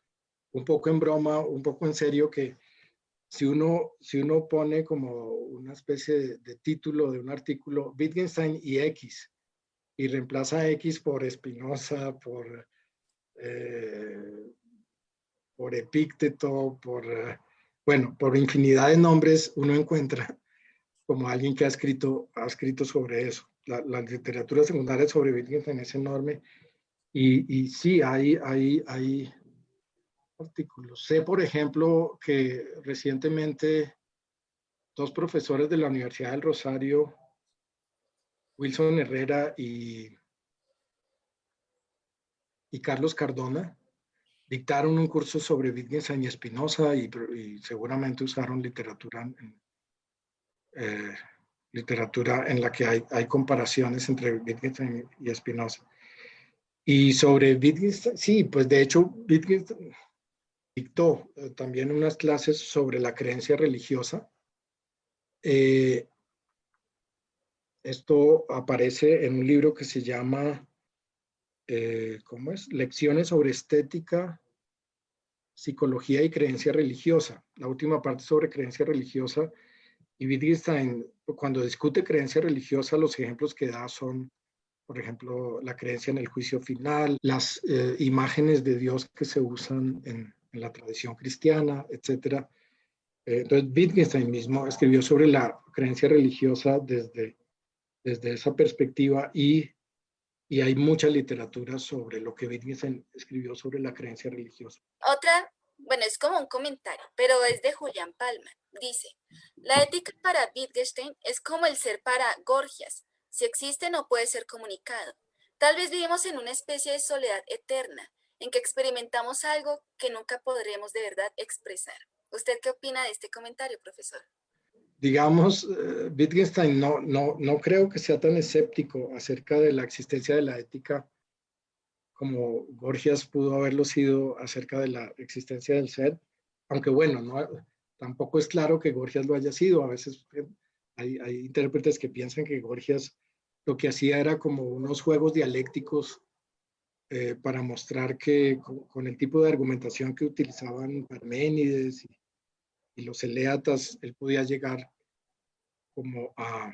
un poco en broma, un poco en serio, que si uno pone como una especie de título de un artículo, Wittgenstein y X, y reemplaza X por Spinoza, por Epícteto, por infinidad de nombres, uno encuentra como alguien que ha escrito sobre eso. La literatura secundaria sobre Wittgenstein es enorme y sí, hay artículos. Sé, por ejemplo, que recientemente dos profesores de la Universidad del Rosario, Wilson Herrera y Carlos Cardona, dictaron un curso sobre Wittgenstein y Spinoza y seguramente usaron literatura en la que hay comparaciones entre Wittgenstein y Spinoza. Y sobre Wittgenstein, sí, pues de hecho Wittgenstein dictó también unas clases sobre la creencia religiosa. Esto aparece en un libro que se llama, ¿cómo es? Lecciones sobre estética, psicología y creencia religiosa. La última parte sobre creencia religiosa. Y Wittgenstein, cuando discute creencia religiosa, los ejemplos que da son, por ejemplo, la creencia en el juicio final, las imágenes de Dios que se usan en la tradición cristiana, etc. Entonces, Wittgenstein mismo escribió sobre la creencia religiosa desde esa perspectiva y y hay mucha literatura sobre lo que Wittgenstein escribió sobre la creencia religiosa.
Otra, bueno, es como un comentario, pero es de Julián Palma. Dice, la ética para Wittgenstein es como el ser para Gorgias. Si existe, no puede ser comunicado. Tal vez vivimos en una especie de soledad eterna, en que experimentamos algo que nunca podremos de verdad expresar. ¿Usted qué opina de este comentario, profesor?
Digamos, Wittgenstein no creo que sea tan escéptico acerca de la existencia de la ética como Gorgias pudo haberlo sido acerca de la existencia del ser, aunque bueno, tampoco es claro que Gorgias lo haya sido. A veces hay intérpretes que piensan que Gorgias lo que hacía era como unos juegos dialécticos para mostrar que con el tipo de argumentación que utilizaban Parménides y los eleatas, él podía llegar como a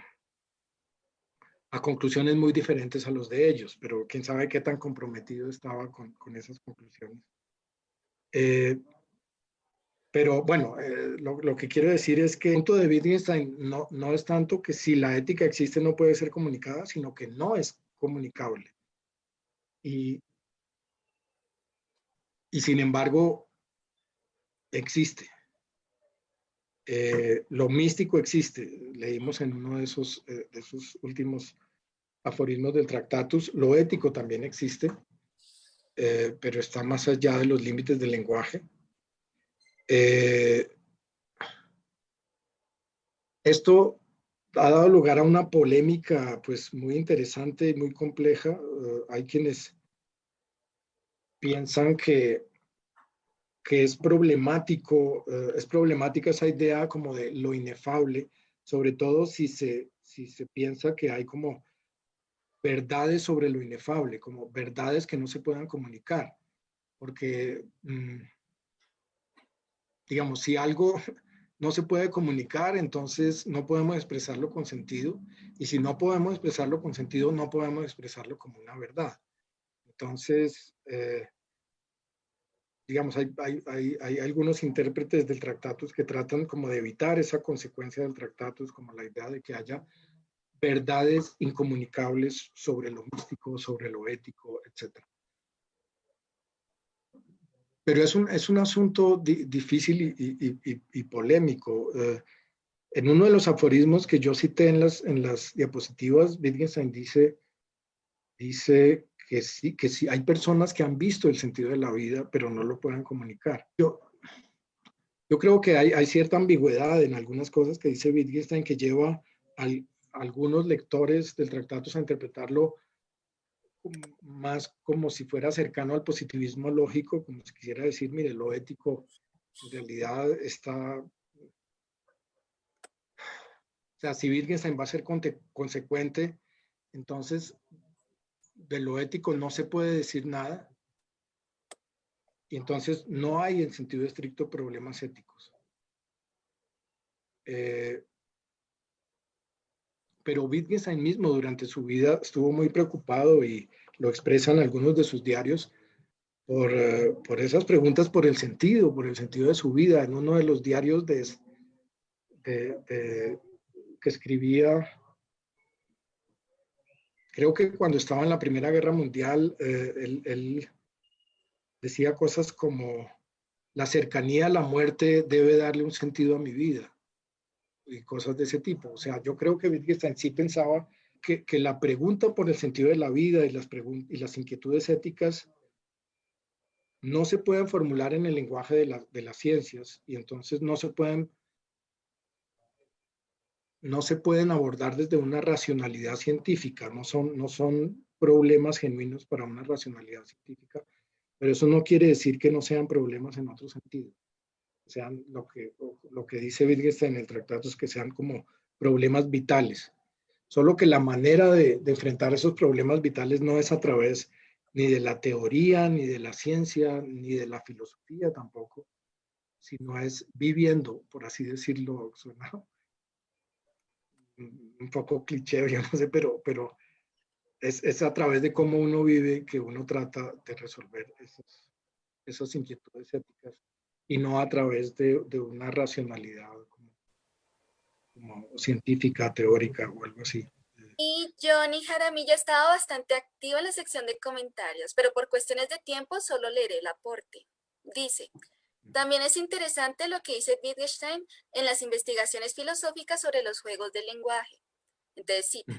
conclusiones muy diferentes a los de ellos, pero quién sabe qué tan comprometido estaba con esas conclusiones. Pero bueno, lo que quiero decir es que el punto de Wittgenstein no es tanto que si la ética existe no puede ser comunicada, sino que no es comunicable. Y sin embargo, existe. Lo místico existe. Leímos en uno de esos últimos aforismos del Tractatus. Lo ético también existe, pero está más allá de los límites del lenguaje. Esto ha dado lugar a una polémica pues muy interesante y muy compleja. Hay quienes piensan que es problemática esa idea como de lo inefable, sobre todo si se piensa que hay como verdades sobre lo inefable, como verdades que no se puedan comunicar, porque digamos, si algo no se puede comunicar, entonces no podemos expresarlo con sentido, y si no podemos expresarlo con sentido, no podemos expresarlo como una verdad. Entonces, digamos, hay algunos intérpretes del Tractatus que tratan como de evitar esa consecuencia del Tractatus, como la idea de que haya verdades incomunicables sobre lo místico, sobre lo ético, etc. Pero es un asunto difícil y polémico. En uno de los aforismos que yo cité en las diapositivas, Wittgenstein dice que sí, hay personas que han visto el sentido de la vida, pero no lo pueden comunicar. Yo creo que hay cierta ambigüedad en algunas cosas que dice Wittgenstein que lleva a algunos lectores del Tractatus a interpretarlo más como si fuera cercano al positivismo lógico, como si quisiera decir, mire, lo ético en realidad está... O sea, si Wittgenstein va a ser consecuente, entonces de lo ético no se puede decir nada, y entonces no hay en sentido estricto problemas éticos. Pero Wittgenstein mismo durante su vida estuvo muy preocupado, y lo expresan algunos de sus diarios, por esas preguntas por el sentido de su vida. En uno de los diarios que escribía, creo que cuando estaba en la Primera Guerra Mundial, él decía cosas como: la cercanía a la muerte debe darle un sentido a mi vida, y cosas de ese tipo. O sea, yo creo que Wittgenstein sí pensaba que la pregunta por el sentido de la vida y las inquietudes éticas no se pueden formular en el lenguaje de las ciencias, y entonces no se pueden abordar desde una racionalidad científica. No son problemas genuinos para una racionalidad científica, pero eso no quiere decir que no sean problemas en otro sentido. Sean lo que dice Wittgenstein en el tratado, es que sean como problemas vitales. Solo que la manera de enfrentar esos problemas vitales no es a través ni de la teoría, ni de la ciencia, ni de la filosofía tampoco, sino es viviendo, por así decirlo. Suena un poco cliché, yo no sé, pero es a través de cómo uno vive que uno trata de resolver esas inquietudes éticas, y no a través de una racionalidad como científica, teórica o algo así.
Y Johnny Jaramillo estaba bastante activo en la sección de comentarios, pero por cuestiones de tiempo solo leeré el aporte. Dice, también es interesante lo que dice Wittgenstein en las investigaciones filosóficas sobre los juegos del lenguaje. Entonces cita,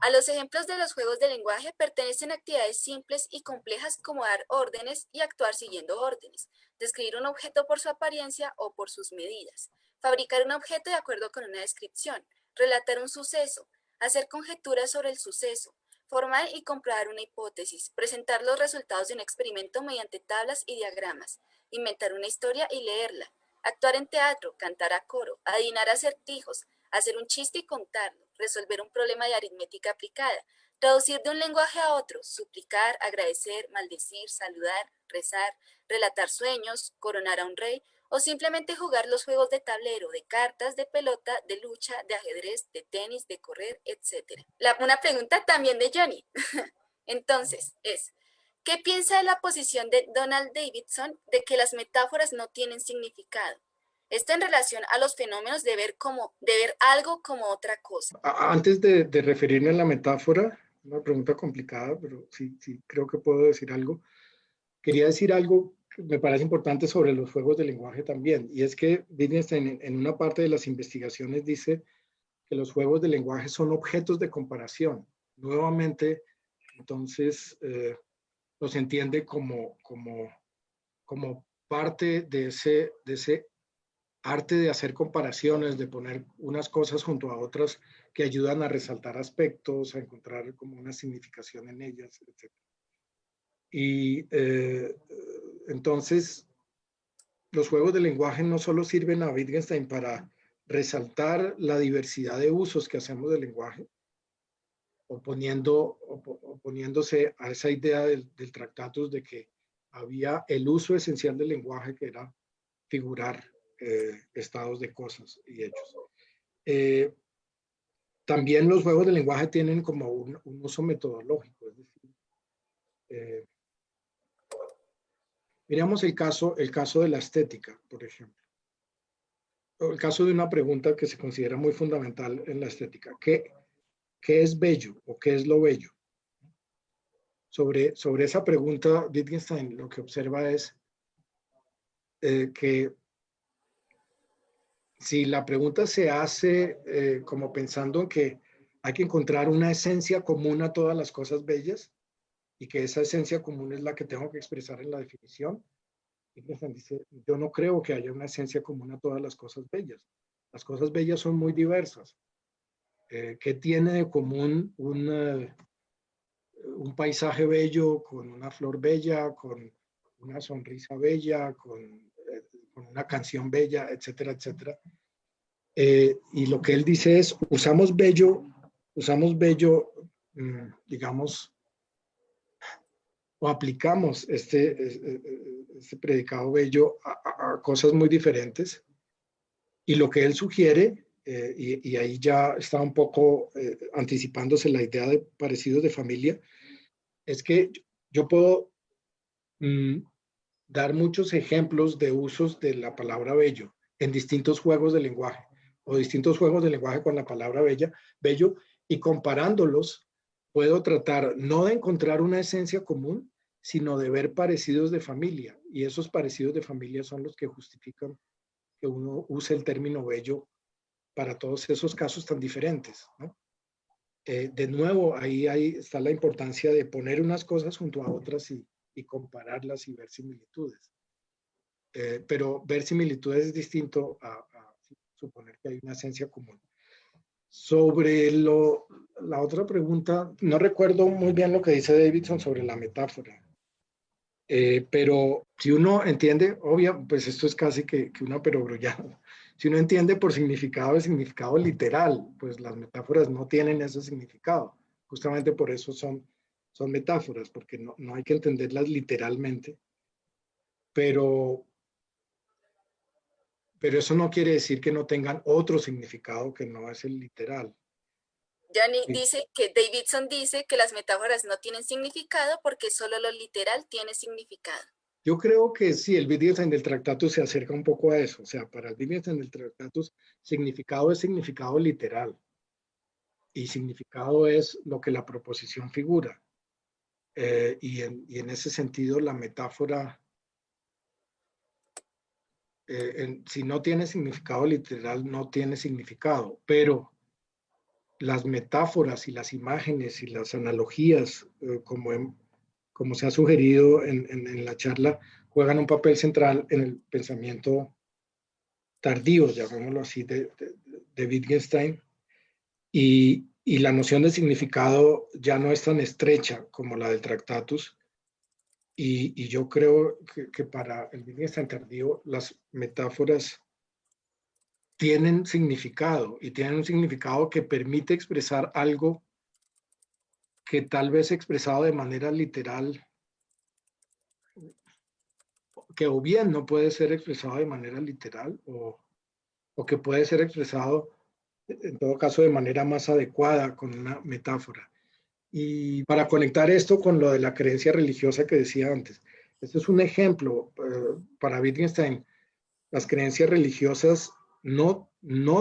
a los ejemplos de los juegos de lenguaje pertenecen actividades simples y complejas como dar órdenes y actuar siguiendo órdenes, describir un objeto por su apariencia o por sus medidas, fabricar un objeto de acuerdo con una descripción, relatar un suceso, hacer conjeturas sobre el suceso, formar y comprobar una hipótesis, presentar los resultados de un experimento mediante tablas y diagramas, inventar una historia y leerla, actuar en teatro, cantar a coro, adivinar acertijos, hacer un chiste y contarlo, resolver un problema de aritmética aplicada, traducir de un lenguaje a otro, suplicar, agradecer, maldecir, saludar, rezar, relatar sueños, coronar a un rey, o simplemente jugar los juegos de tablero, de cartas, de pelota, de lucha, de ajedrez, de tenis, de correr, etc. Una pregunta también de Johnny. Entonces, ¿qué piensa de la posición de Donald Davidson de que las metáforas no tienen significado? Esto en relación a los fenómenos de ver algo como otra cosa.
Antes de referirme a la metáfora, una pregunta complicada, pero sí creo que puedo decir algo. Quería decir algo que me parece importante sobre los juegos de lenguaje también, y es que Wittgenstein en una parte de las investigaciones dice que los juegos de lenguaje son objetos de comparación. Nuevamente, entonces, los entiende como parte de ese arte de hacer comparaciones, de poner unas cosas junto a otras que ayudan a resaltar aspectos, a encontrar como una significación en ellas, etc. Y entonces, los juegos de lenguaje no solo sirven a Wittgenstein para resaltar la diversidad de usos que hacemos del lenguaje, oponiéndose a esa idea del Tractatus de que había el uso esencial del lenguaje, que era figurar estados de cosas y hechos. También los juegos de lenguaje tienen como un uso metodológico, es decir, miramos el caso de la estética, por ejemplo. El caso de una pregunta que se considera muy fundamental en la estética. ¿Qué es bello o qué es lo bello? Sobre esa pregunta, Wittgenstein lo que observa es que si la pregunta se hace como pensando en que hay que encontrar una esencia común a todas las cosas bellas y que esa esencia común es la que tengo que expresar en la definición, Wittgenstein dice, yo no creo que haya una esencia común a todas las cosas bellas. Las cosas bellas son muy diversas. ¿Qué tiene de común un paisaje bello con una flor bella, con una sonrisa bella, con una canción bella, etcétera, etcétera? Y lo que él dice es, usamos bello, digamos, o aplicamos este predicado bello a cosas muy diferentes. Y lo que él sugiere, y ahí ya está un poco anticipándose la idea de parecidos de familia, es que yo puedo dar muchos ejemplos de usos de la palabra bello en distintos juegos de lenguaje o distintos juegos de lenguaje con la palabra bello, y comparándolos puedo tratar no de encontrar una esencia común, sino de ver parecidos de familia, y esos parecidos de familia son los que justifican que uno use el término bello para todos esos casos tan diferentes, ¿no? De nuevo, ahí está la importancia de poner unas cosas junto a otras y compararlas y ver similitudes. Pero ver similitudes es distinto a suponer que hay una esencia común. Sobre la otra pregunta, no recuerdo muy bien lo que dice Davidson sobre la metáfora. Pero si uno entiende, obvio, pues esto es casi que una perogrullada. Si uno entiende por significado el significado literal, pues las metáforas no tienen ese significado. Justamente por eso son metáforas, porque no hay que entenderlas literalmente. Pero eso no quiere decir que no tengan otro significado que no es el literal.
Johnny dice que Davidson dice que las metáforas no tienen significado porque solo lo literal tiene significado.
Yo creo que sí, el Wittgenstein del Tractatus se acerca un poco a eso. O sea, para el Wittgenstein del Tractatus, significado es significado literal. y significado es lo que la proposición figura. Y en ese sentido la metáfora, si no tiene significado literal, no tiene significado, pero las metáforas y las imágenes y las analogías, como se ha sugerido en la charla, juegan un papel central en el pensamiento tardío, llamémoslo así, de Wittgenstein, y la noción de significado ya no es tan estrecha como la del Tractatus, y yo creo que para el Wittgenstein tardío las metáforas tienen significado, y tienen un significado que permite expresar algo que tal vez expresado de manera literal, que o bien no puede ser expresado de manera literal, o que puede ser expresado en todo caso de manera más adecuada con una metáfora. Y para conectar esto con lo de la creencia religiosa que decía antes, este es un ejemplo para Wittgenstein. Las creencias religiosas no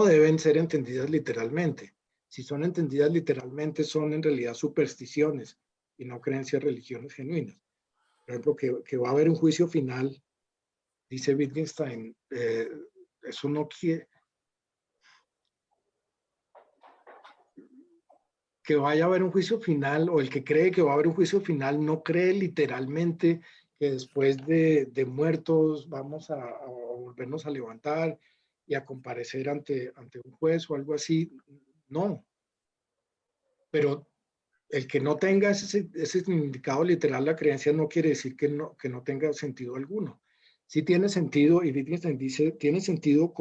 deben ser entendidas literalmente. Si son entendidas literalmente, son en realidad supersticiones y no creencias religiones genuinas. Por ejemplo, que va a haber un juicio final, dice Wittgenstein, eso no quiere que vaya a haber un juicio final, o el que cree que va a haber un juicio final no cree literalmente que después de muertos vamos a volvernos a levantar y a comparecer ante un juez o algo así. No, pero el que no tenga ese significado literal, la creencia no quiere decir que no tenga sentido alguno. Sí tiene sentido, y Wittgenstein dice, tiene sentido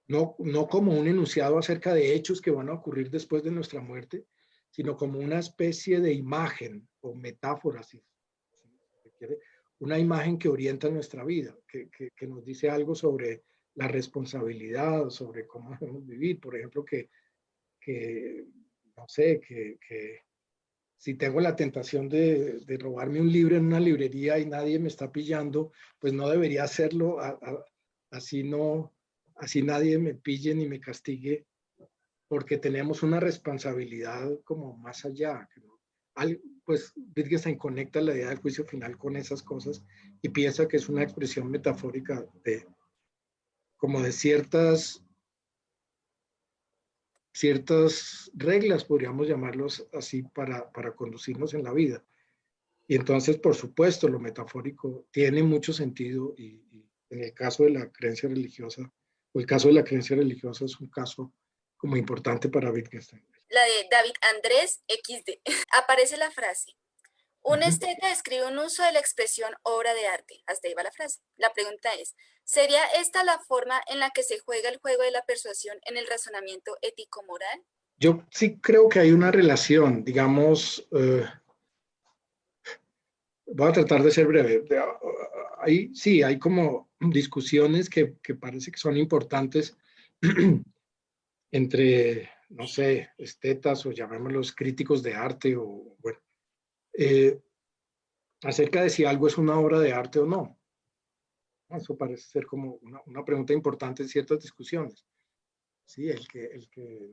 no como un enunciado acerca de hechos que van a ocurrir después de nuestra muerte, sino como una especie de imagen o metáfora, si se quiere, una imagen que orienta nuestra vida, que nos dice algo sobre la responsabilidad, sobre cómo debemos vivir. Por ejemplo, no sé, que si tengo la tentación de robarme un libro en una librería y nadie me está pillando, pues no debería hacerlo, así no, así nadie me pille ni me castigue, porque tenemos una responsabilidad como más allá. Pues Wittgenstein conecta la idea del juicio final con esas cosas y piensa que es una expresión metafórica como de ciertas reglas, podríamos llamarlos así, para conducirnos en la vida. Y entonces, por supuesto, lo metafórico tiene mucho sentido, y en el caso de la creencia religiosa, o el caso de la creencia religiosa es un caso como importante para Wittgenstein.
La de David Andrés XD. Aparece la frase: un esteta describe un uso de la expresión obra de arte. Hasta ahí va la frase. La pregunta es, ¿sería esta la forma en la que se juega el juego de la persuasión en el razonamiento ético-moral?
Yo sí creo que hay una relación, digamos, voy a tratar de ser breve. Sí, hay como discusiones que parece que son importantes entre, no sé, estetas o llamémoslos críticos de arte, o bueno, eh, acerca de si algo es una obra de arte o no. Eso parece ser como una pregunta importante en ciertas discusiones. Sí,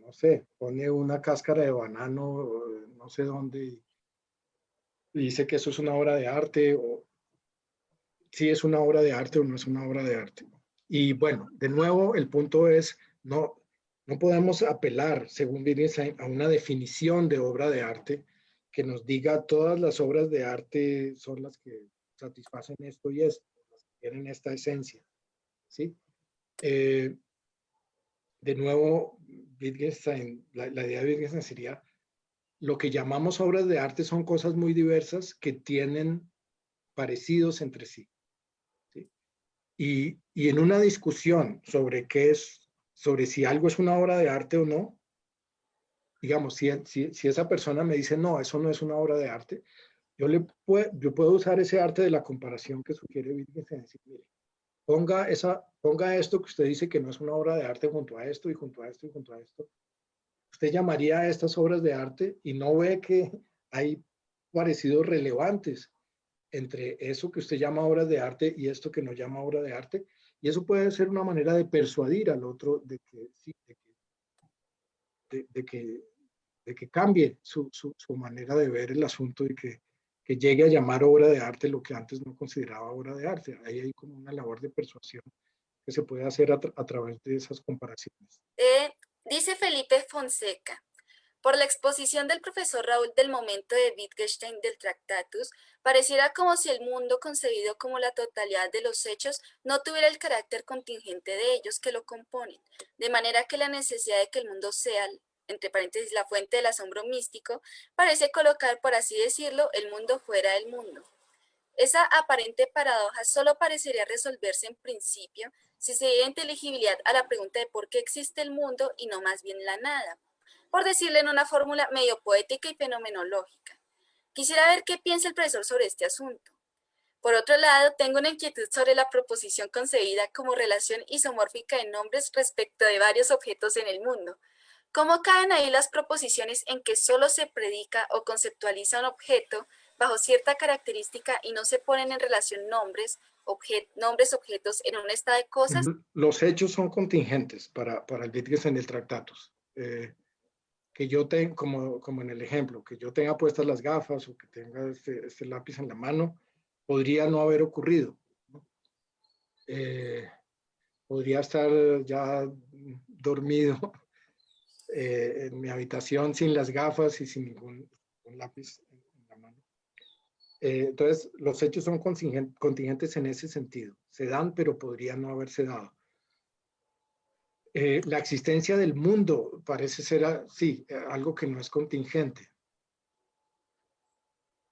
no sé, pone una cáscara de banano, no sé dónde, y dice que eso es una obra de arte, o si es una obra de arte o no es una obra de arte. Y bueno, de nuevo, el punto es, no podemos apelar, según Wittgenstein, a una definición de obra de arte que nos diga todas las obras de arte son las que satisfacen esto y esto, las que tienen esta esencia. ¿Sí? De nuevo, Wittgenstein, la idea de Wittgenstein sería, lo que llamamos obras de arte son cosas muy diversas que tienen parecidos entre sí. ¿Sí? Y en una discusión sobre si algo es una obra de arte o no, digamos, si esa persona me dice, no, eso no es una obra de arte, yo puedo usar ese arte de la comparación que sugiere Wittgenstein, decir, mire, ponga esto que usted dice que no es una obra de arte junto a esto y junto a esto y junto a esto. Usted llamaría a estas obras de arte y no ve que hay parecidos relevantes entre eso que usted llama obras de arte y esto que no llama obra de arte. Y eso puede ser una manera de persuadir al otro de que sí, de que cambie su manera de ver el asunto y que llegue a llamar obra de arte lo que antes no consideraba obra de arte. Ahí hay como una labor de persuasión que se puede hacer a través de esas comparaciones.
Dice Felipe Fonseca, por la exposición del profesor Raúl del momento de Wittgenstein del Tractatus, pareciera como si el mundo concebido como la totalidad de los hechos no tuviera el carácter contingente de ellos que lo componen, de manera que la necesidad de que el mundo sea, entre paréntesis, la fuente del asombro místico, parece colocar, por así decirlo, el mundo fuera del mundo. Esa aparente paradoja solo parecería resolverse en principio si se diera inteligibilidad a la pregunta de por qué existe el mundo y no más bien la nada, por decirlo en una fórmula medio poética y fenomenológica. Quisiera ver qué piensa el profesor sobre este asunto. Por otro lado, tengo una inquietud sobre la proposición concebida como relación isomórfica de nombres respecto de varios objetos en el mundo. ¿Cómo caen ahí las proposiciones en que solo se predica o conceptualiza un objeto bajo cierta característica y no se ponen en relación nombres, objetos en un estado de cosas?
Los hechos son contingentes para el Wittgenstein en el Tractatus. Que yo tenga, como en el ejemplo, que yo tenga puestas las gafas o que tenga este lápiz en la mano, podría no haber ocurrido, ¿no? Podría estar ya dormido en mi habitación sin las gafas y sin ningún lápiz en la mano. Entonces, los hechos son contingentes en ese sentido. Se dan, pero podrían no haberse dado. La existencia del mundo parece ser, sí, algo que no es contingente.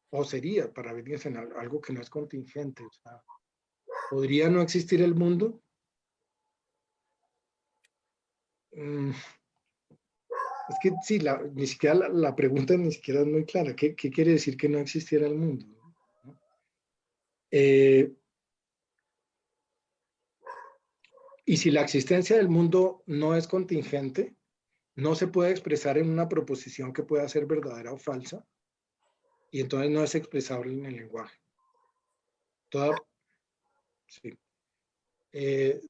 O sería, para Wittgenstein, algo que no es contingente. O sea, ¿podría no existir el mundo? Es que sí, ni siquiera la pregunta ni siquiera es muy clara. ¿Qué quiere decir que no existiera el mundo? ¿No? Y si la existencia del mundo no es contingente, no se puede expresar en una proposición que pueda ser verdadera o falsa, y entonces no es expresable en el lenguaje. Sí.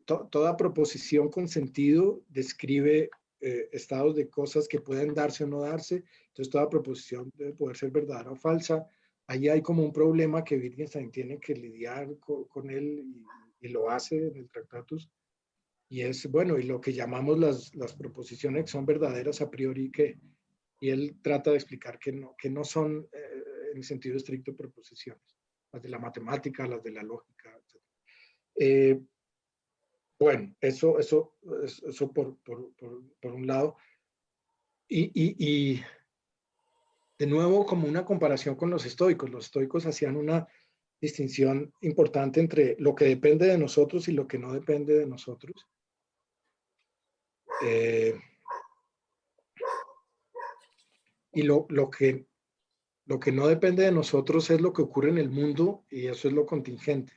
Toda proposición con sentido describe estados de cosas que pueden darse o no darse, entonces toda proposición debe poder ser verdadera o falsa. Ahí hay como un problema que Wittgenstein tiene que lidiar con él y lo hace en el Tractatus, y es, bueno, y lo que llamamos las proposiciones que son verdaderas a priori, y él trata de explicar que no son en sentido estricto proposiciones, las de la matemática, las de la lógica, etc. Bueno, eso por un lado. Y de nuevo, como una comparación con los estoicos hacían una distinción importante entre lo que depende de nosotros y lo que no depende de nosotros. Y lo que no depende de nosotros es lo que ocurre en el mundo, y eso es lo contingente.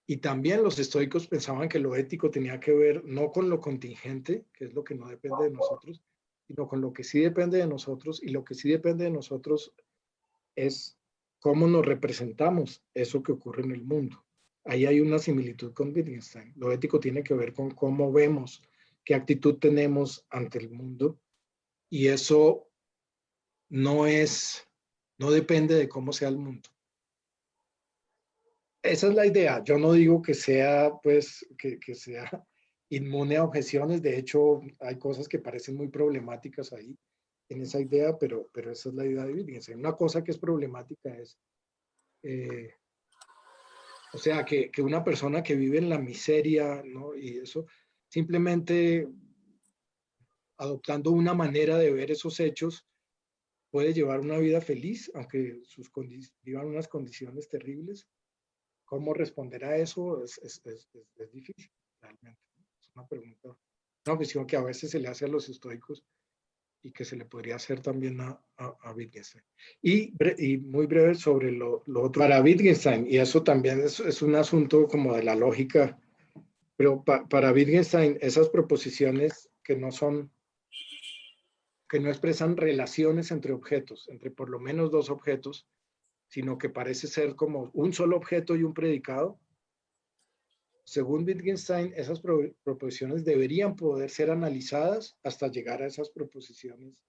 Y también los estoicos pensaban que lo ético tenía que ver no con lo contingente, que es lo que no depende de nosotros, sino con lo que sí depende de nosotros, y lo que sí depende de nosotros es cómo nos representamos eso que ocurre en el mundo. Ahí hay una similitud con Wittgenstein. Lo ético tiene que ver con cómo vemos, qué actitud tenemos ante el mundo, y eso no depende de cómo sea el mundo. Esa es la idea. Yo no digo que sea, pues, que sea inmune a objeciones. De hecho, hay cosas que parecen muy problemáticas ahí en esa idea, pero esa es la idea de Wittgenstein. Una cosa que es problemática es, o sea, que una persona que vive en la miseria, ¿no? Y eso, simplemente adoptando una manera de ver esos hechos, puede llevar una vida feliz, aunque vivan unas condiciones terribles. ¿Cómo responder a eso? Es difícil, realmente. Es una pregunta, una cuestión que a veces se le hace a los estoicos y que se le podría hacer también a Wittgenstein. Y muy breve sobre lo otro. Para Wittgenstein, y eso también es un asunto como de la lógica, pero para Wittgenstein, esas proposiciones que no expresan relaciones entre objetos, entre por lo menos dos objetos, sino que parece ser como un solo objeto y un predicado, según Wittgenstein, esas proposiciones deberían poder ser analizadas hasta llegar a esas proposiciones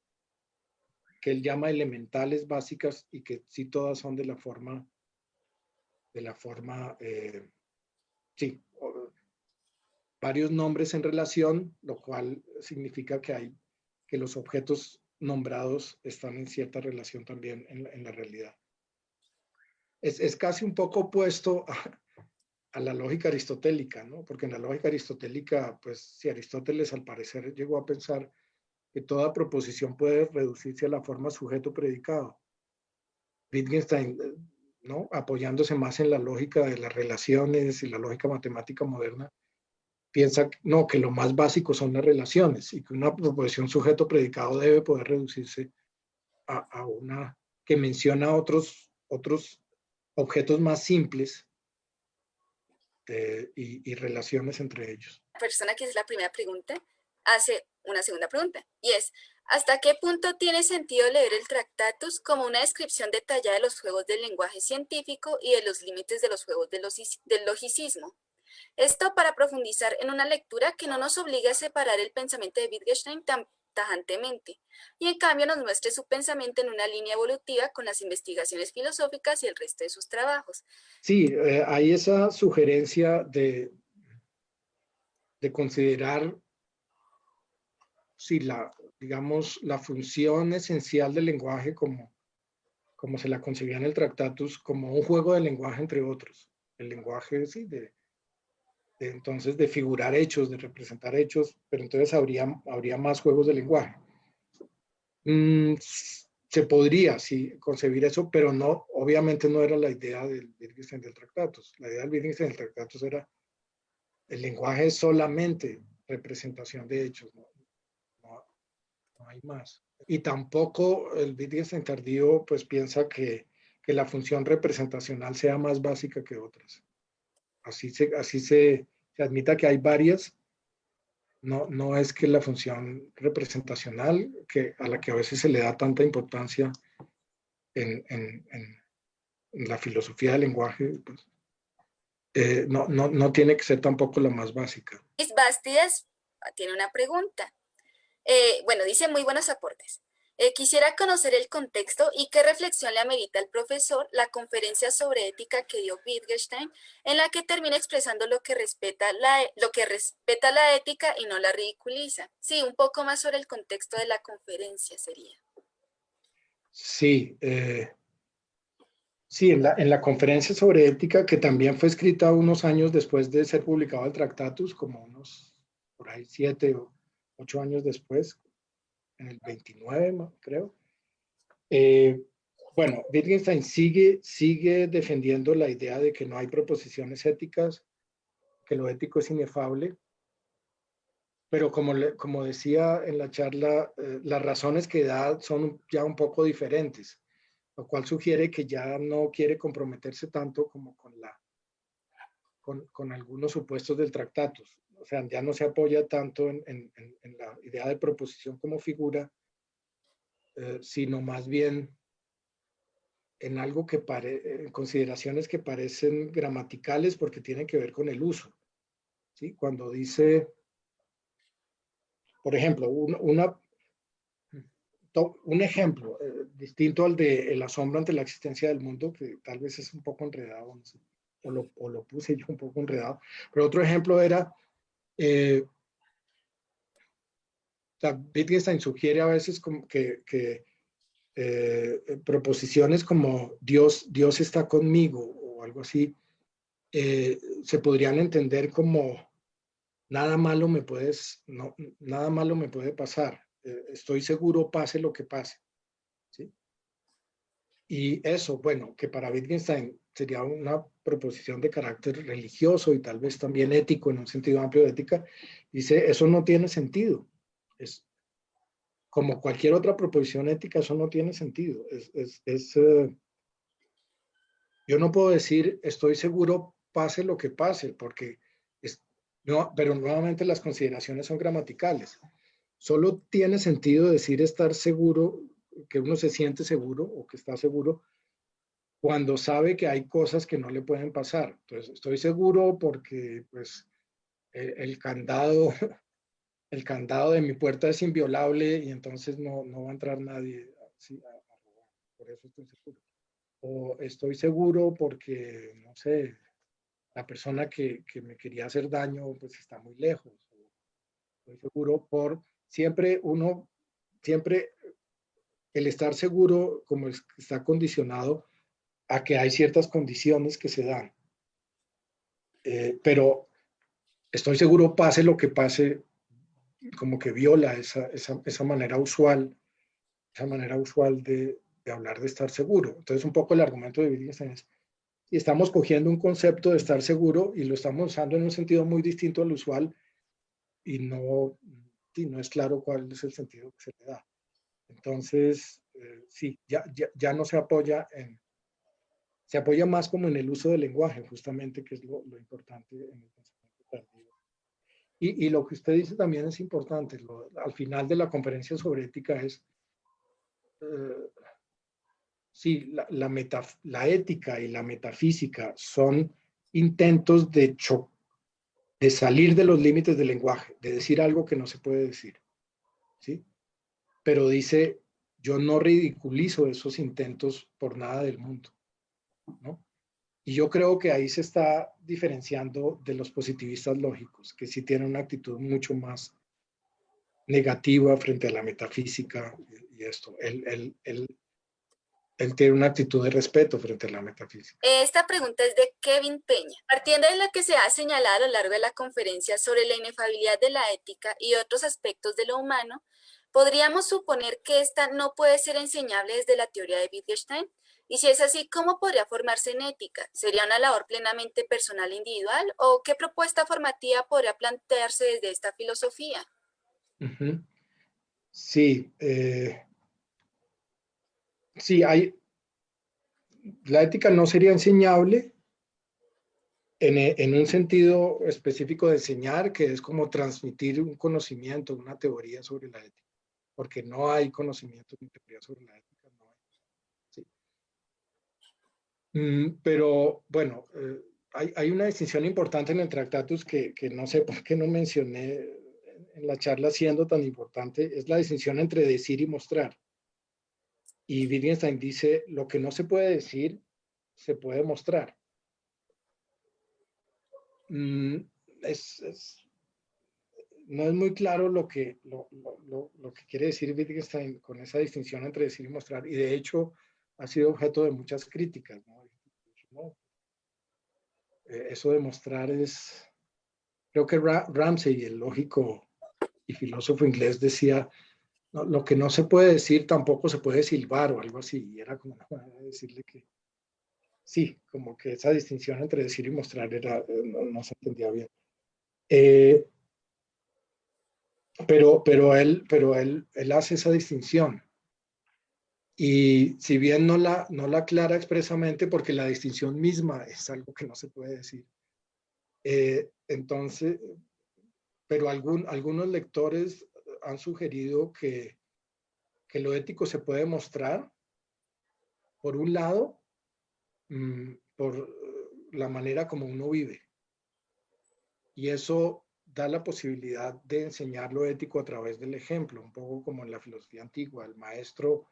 que él llama elementales básicas y que sí todas son de la forma, sí, varios nombres en relación, lo cual significa que los objetos nombrados están en cierta relación también en la realidad. Es casi un poco opuesto a la lógica aristotélica, ¿no? Porque en la lógica aristotélica, pues si Aristóteles al parecer llegó a pensar que toda proposición puede reducirse a la forma sujeto-predicado. Wittgenstein, ¿no? Apoyándose más en la lógica de las relaciones y la lógica matemática moderna, piensa no, que lo más básico son las relaciones y que una proposición sujeto-predicado debe poder reducirse a una que menciona otros objetos más simples y relaciones entre ellos.
La persona que es la primera pregunta hace una segunda pregunta y es, ¿hasta qué punto tiene sentido leer el Tractatus como una descripción detallada de los juegos del lenguaje científico y de los límites de los juegos del logicismo? Esto para profundizar en una lectura que no nos obliga a separar el pensamiento de Wittgenstein tan tajantemente, y en cambio nos muestre su pensamiento en una línea evolutiva con las investigaciones filosóficas y el resto de sus trabajos.
Sí, hay esa sugerencia de considerar si digamos, la función esencial del lenguaje como se la concebía en el Tractatus, como un juego de lenguaje entre otros. El lenguaje, sí, entonces de figurar hechos, de representar hechos, pero entonces habría más juegos de lenguaje. Se podría, sí, concebir eso, pero no, obviamente no era la idea del Wittgenstein del Tractatus. La idea del Wittgenstein del Tractatus era el lenguaje es solamente representación de hechos, no hay más. Y tampoco el Wittgenstein tardío pues piensa que la función representacional sea más básica que otras. Así se admita que hay varias. No es que la función representacional, a la que a veces se le da tanta importancia en la filosofía del lenguaje, pues, no tiene que ser tampoco la más básica.
Luis Bastidas tiene una pregunta. Bueno, dice muy buenos aportes. Quisiera conocer el contexto y qué reflexión le amerita al profesor la conferencia sobre ética que dio Wittgenstein, en la que termina expresando lo que respeta la ética y no la ridiculiza. Sí, un poco más sobre el contexto de la conferencia sería.
Sí, sí, en la conferencia sobre ética, que también fue escrita unos años después de ser publicado el Tractatus, como unos, por ahí, 7 o 8 años después, en el 29, creo. Bueno, Wittgenstein sigue defendiendo la idea de que no hay proposiciones éticas, que lo ético es inefable, pero como decía en la charla, las razones que da son ya un poco diferentes, lo cual sugiere que ya no quiere comprometerse tanto como con algunos supuestos del Tractatus. O sea, ya no se apoya tanto en la idea de proposición como figura, sino más bien en algo en consideraciones que parecen gramaticales porque tienen que ver con el uso. ¿Sí? Cuando dice, por ejemplo, un ejemplo distinto al de el asombro ante la existencia del mundo, que tal vez es un poco enredado, no sé, o lo puse yo un poco enredado, pero otro ejemplo era, Wittgenstein sugiere a veces como que proposiciones como Dios está conmigo o algo así, se podrían entender como nada malo me puede pasar, estoy seguro pase lo que pase. ¿Sí? Y eso, bueno, que para Wittgenstein sería una proposición de carácter religioso y tal vez también ético en un sentido amplio de ética, dice, eso no tiene sentido. Es como cualquier otra proposición ética, eso no tiene sentido. Yo no puedo decir, estoy seguro, pase lo que pase, porque no, pero nuevamente las consideraciones son gramaticales. Solo tiene sentido decir estar seguro, que uno se siente seguro o que está seguro, cuando sabe que hay cosas que no le pueden pasar. Entonces, estoy seguro porque pues el candado, el candado de mi puerta es inviolable y entonces no va a entrar nadie así a robar. Por eso estoy seguro. O estoy seguro porque, no sé, la persona que me quería hacer daño pues está muy lejos. Estoy seguro por siempre el estar seguro como está condicionado a que hay ciertas condiciones que se dan. Pero estoy seguro, pase lo que pase, como que viola esa manera usual de hablar de estar seguro. Entonces, un poco el argumento de Wittgenstein es, si estamos cogiendo un concepto de estar seguro y lo estamos usando en un sentido muy distinto al usual y no es claro cuál es el sentido que se le da. Entonces, sí, ya no se apoya más como en el uso del lenguaje, justamente, que es lo importante en el pensamiento tardío. Y lo que usted dice también es importante. Al final de la conferencia sobre ética es, sí, la ética y la metafísica son intentos de salir de los límites del lenguaje, de decir algo que no se puede decir, ¿sí? Pero dice, yo no ridiculizo esos intentos por nada del mundo, ¿no? Y yo creo que ahí se está diferenciando de los positivistas lógicos, que sí tienen una actitud mucho más negativa frente a la metafísica y esto. Él tiene una actitud de respeto frente a la metafísica.
Esta pregunta es de Kevin Peña. Partiendo de lo que se ha señalado a lo largo de la conferencia sobre la inefabilidad de la ética y otros aspectos de lo humano, ¿podríamos suponer que esta no puede ser enseñable desde la teoría de Wittgenstein? Y si es así, ¿cómo podría formarse en ética? ¿Sería una labor plenamente personal e individual? ¿O qué propuesta formativa podría plantearse desde esta filosofía?
Uh-huh. Sí, sí, la ética no sería enseñable en un sentido específico de enseñar, que es como transmitir un conocimiento, una teoría sobre la ética, porque no hay conocimiento ni teoría sobre la ética. No hay, sí. Pero bueno, hay una distinción importante en el Tractatus que no sé por qué no mencioné en la charla siendo tan importante, es la distinción entre decir y mostrar. Y Wittgenstein dice, lo que no se puede decir, se puede mostrar. Mm, no es muy claro lo que quiere decir Wittgenstein con esa distinción entre decir y mostrar, y de hecho ha sido objeto de muchas críticas, ¿no? Eso de mostrar creo que Ramsay, el lógico y filósofo inglés, decía, no, lo que no se puede decir tampoco se puede silbar o algo así, y era como una manera de decirle que sí, como que esa distinción entre decir y mostrar no se entendía bien. Eh, pero él hace esa distinción. Y si bien no la aclara expresamente, porque la distinción misma es algo que no se puede decir. Entonces, pero algunos lectores han sugerido que lo ético se puede mostrar, por un lado, por la manera como uno vive. Y eso da la posibilidad de enseñar lo ético a través del ejemplo, un poco como en la filosofía antigua. El maestro,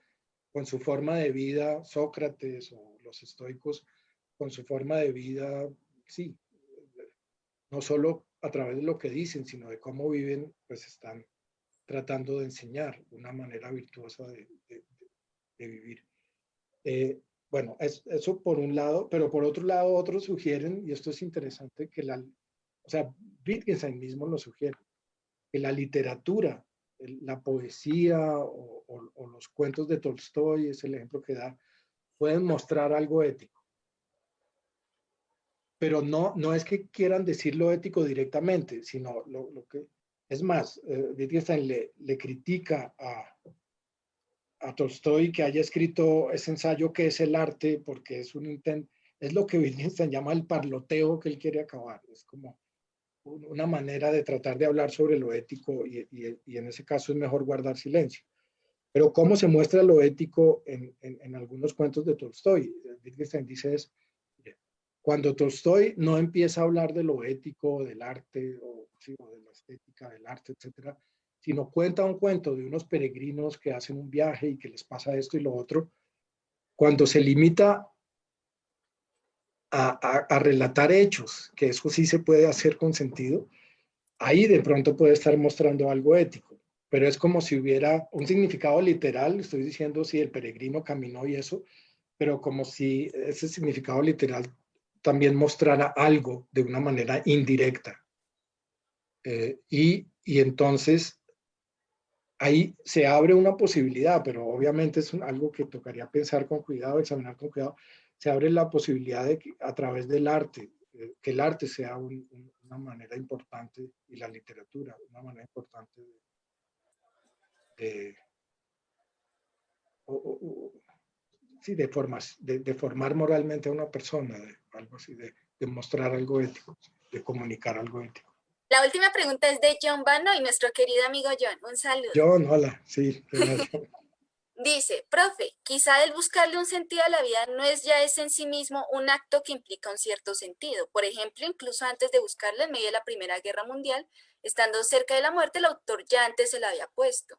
con su forma de vida, Sócrates o los estoicos, con su forma de vida, sí, no solo a través de lo que dicen, sino de cómo viven, pues están tratando de enseñar una manera virtuosa de vivir. Bueno, eso por un lado, pero por otro lado, otros sugieren, y esto es interesante, o sea, Wittgenstein mismo lo sugiere, que la literatura, la poesía o los cuentos de Tolstoy, es el ejemplo que da, pueden mostrar algo ético. Pero no es que quieran decir lo ético directamente, sino lo que... Es más, Wittgenstein le critica a Tolstoy que haya escrito ese ensayo que es el arte, porque es un intento, es lo que Wittgenstein llama el parloteo que él quiere acabar. Es como una manera de tratar de hablar sobre lo ético y en ese caso es mejor guardar silencio. Pero ¿cómo se muestra lo ético en algunos cuentos de Tolstoy? Wittgenstein dice es, cuando Tolstoy no empieza a hablar de lo ético, del arte, sí, o de la estética, del arte, etcétera, sino cuenta un cuento de unos peregrinos que hacen un viaje y que les pasa esto y lo otro, cuando se limita a relatar hechos, que eso sí se puede hacer con sentido, ahí de pronto puede estar mostrando algo ético, pero es como si hubiera un significado literal, estoy diciendo si el peregrino caminó y eso, pero como si ese significado literal también mostrara algo de una manera indirecta. Y entonces ahí se abre una posibilidad, pero obviamente es algo que tocaría pensar con cuidado, examinar con cuidado. Se abre la posibilidad de que a través del arte, que el arte sea una manera importante y la literatura una manera importante de, o, o, sí, de formar moralmente a una persona, de algo así, de mostrar algo ético, de comunicar algo ético.
La última pregunta es de John Bano y nuestro querido amigo John. Un saludo.
John, hola, sí, gracias.
Dice, profe, quizá el buscarle un sentido a la vida no es ya ese en sí mismo un acto que implica un cierto sentido. Por ejemplo, incluso antes de buscarlo en medio de la Primera Guerra Mundial, estando cerca de la muerte, el autor ya antes se la había puesto.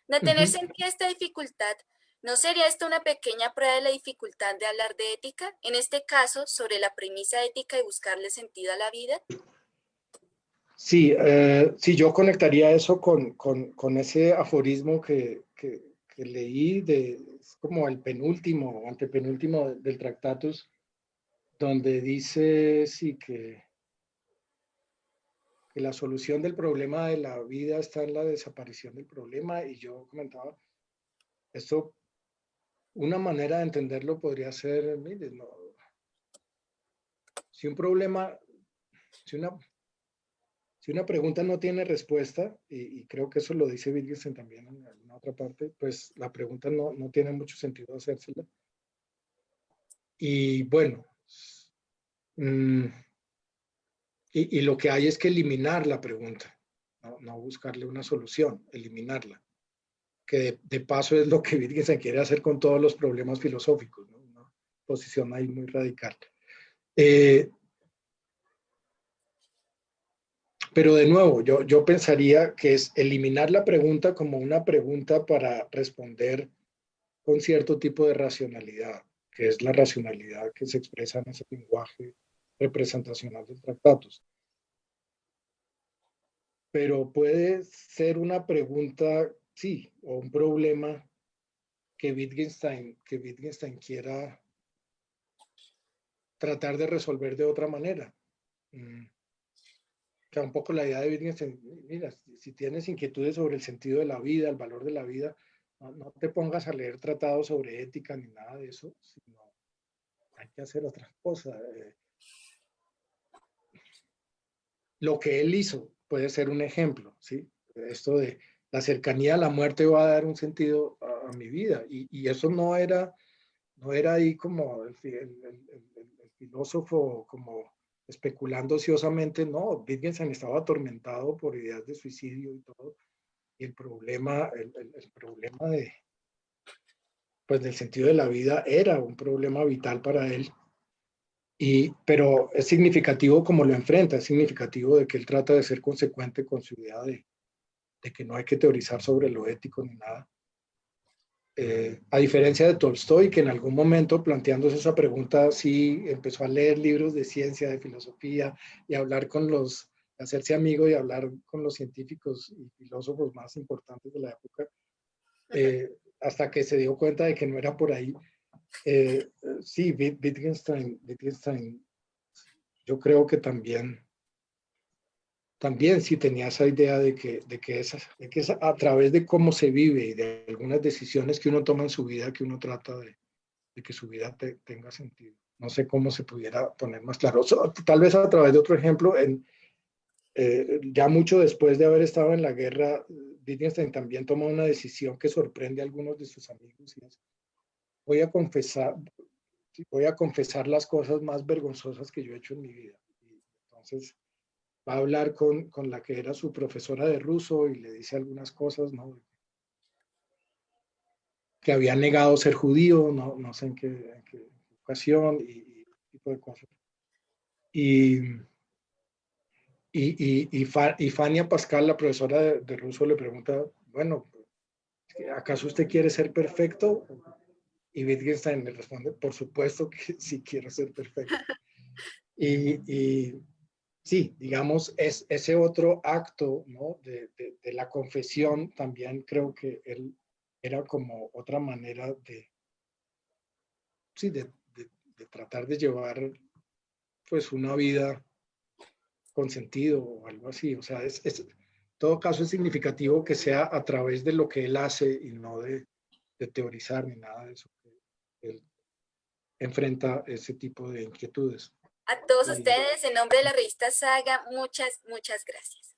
No tener sentido a esta dificultad, ¿no sería esto una pequeña prueba de la dificultad de hablar de ética? En este caso, sobre la premisa ética y buscarle sentido a la vida.
Sí, sí, yo conectaría eso con ese aforismo que leí, es como el penúltimo o antepenúltimo del Tractatus, donde dice sí, que la solución del problema de la vida está en la desaparición del problema, y yo comentaba, esto, una manera de entenderlo podría ser, mire, no, si un problema, si una, si una pregunta no tiene respuesta, y creo que eso lo dice Wittgenstein también en alguna otra parte, pues la pregunta no tiene mucho sentido hacérsela. Y bueno, mmm, y lo que hay es que eliminar la pregunta, no buscarle una solución, eliminarla, que de paso es lo que Wittgenstein quiere hacer con todos los problemas filosóficos, ¿no? Una posición ahí muy radical. Pero de nuevo, yo pensaría que es eliminar la pregunta como una pregunta para responder con cierto tipo de racionalidad, que es la racionalidad que se expresa en ese lenguaje representacional del Tractatus. Pero puede ser una pregunta, sí, o un problema que Wittgenstein quiera tratar de resolver de otra manera. O sea, un poco la idea de Wittgenstein, mira, si tienes inquietudes sobre el sentido de la vida, el valor de la vida, no te pongas a leer tratados sobre ética ni nada de eso, sino hay que hacer otras cosas. Lo que él hizo puede ser un ejemplo, ¿sí? Esto de la cercanía a la muerte va a dar un sentido a mi vida, y eso no era ahí como el filósofo como especulando ociosamente, no, Wittgenstein estaba atormentado por ideas de suicidio y todo, y el problema pues, del sentido de la vida era un problema vital para él, pero es significativo como lo enfrenta, es significativo de que él trata de ser consecuente con su idea de que no hay que teorizar sobre lo ético ni nada. A diferencia de Tolstoy, que en algún momento planteándose esa pregunta, sí empezó a leer libros de ciencia, de filosofía, y a hablar hacerse amigo y hablar con los científicos y filósofos más importantes de la época, hasta que se dio cuenta de que no era por ahí. Sí, Wittgenstein, yo creo que también sí tenía esa idea de que es a través de cómo se vive y de algunas decisiones que uno toma en su vida que uno trata de que su vida tenga sentido. No sé cómo se pudiera poner más claro. Tal vez a través de otro ejemplo, ya mucho después de haber estado en la guerra, Wittgenstein también tomó una decisión que sorprende a algunos de sus amigos, y es, voy a confesar, voy a confesar las cosas más vergonzosas que yo he hecho en mi vida. Y entonces va a hablar con la que era su profesora de ruso y le dice algunas cosas, ¿no? que había negado ser judío, no sé en qué ocasión, y tipo de cosas. Y Fania Pascal, la profesora de ruso, le pregunta, bueno, ¿acaso usted quiere ser perfecto? Y Wittgenstein le responde, por supuesto que sí quiero ser perfecto. Y sí, digamos, es ese otro acto, ¿no? de la confesión, también creo que él era como otra manera sí, de tratar de llevar pues una vida con sentido o algo así. O sea, en todo caso es significativo que sea a través de lo que él hace y no de teorizar ni nada de eso. Él enfrenta ese tipo de inquietudes.
A todos
Y
ustedes, en nombre de la revista Saga, muchas gracias.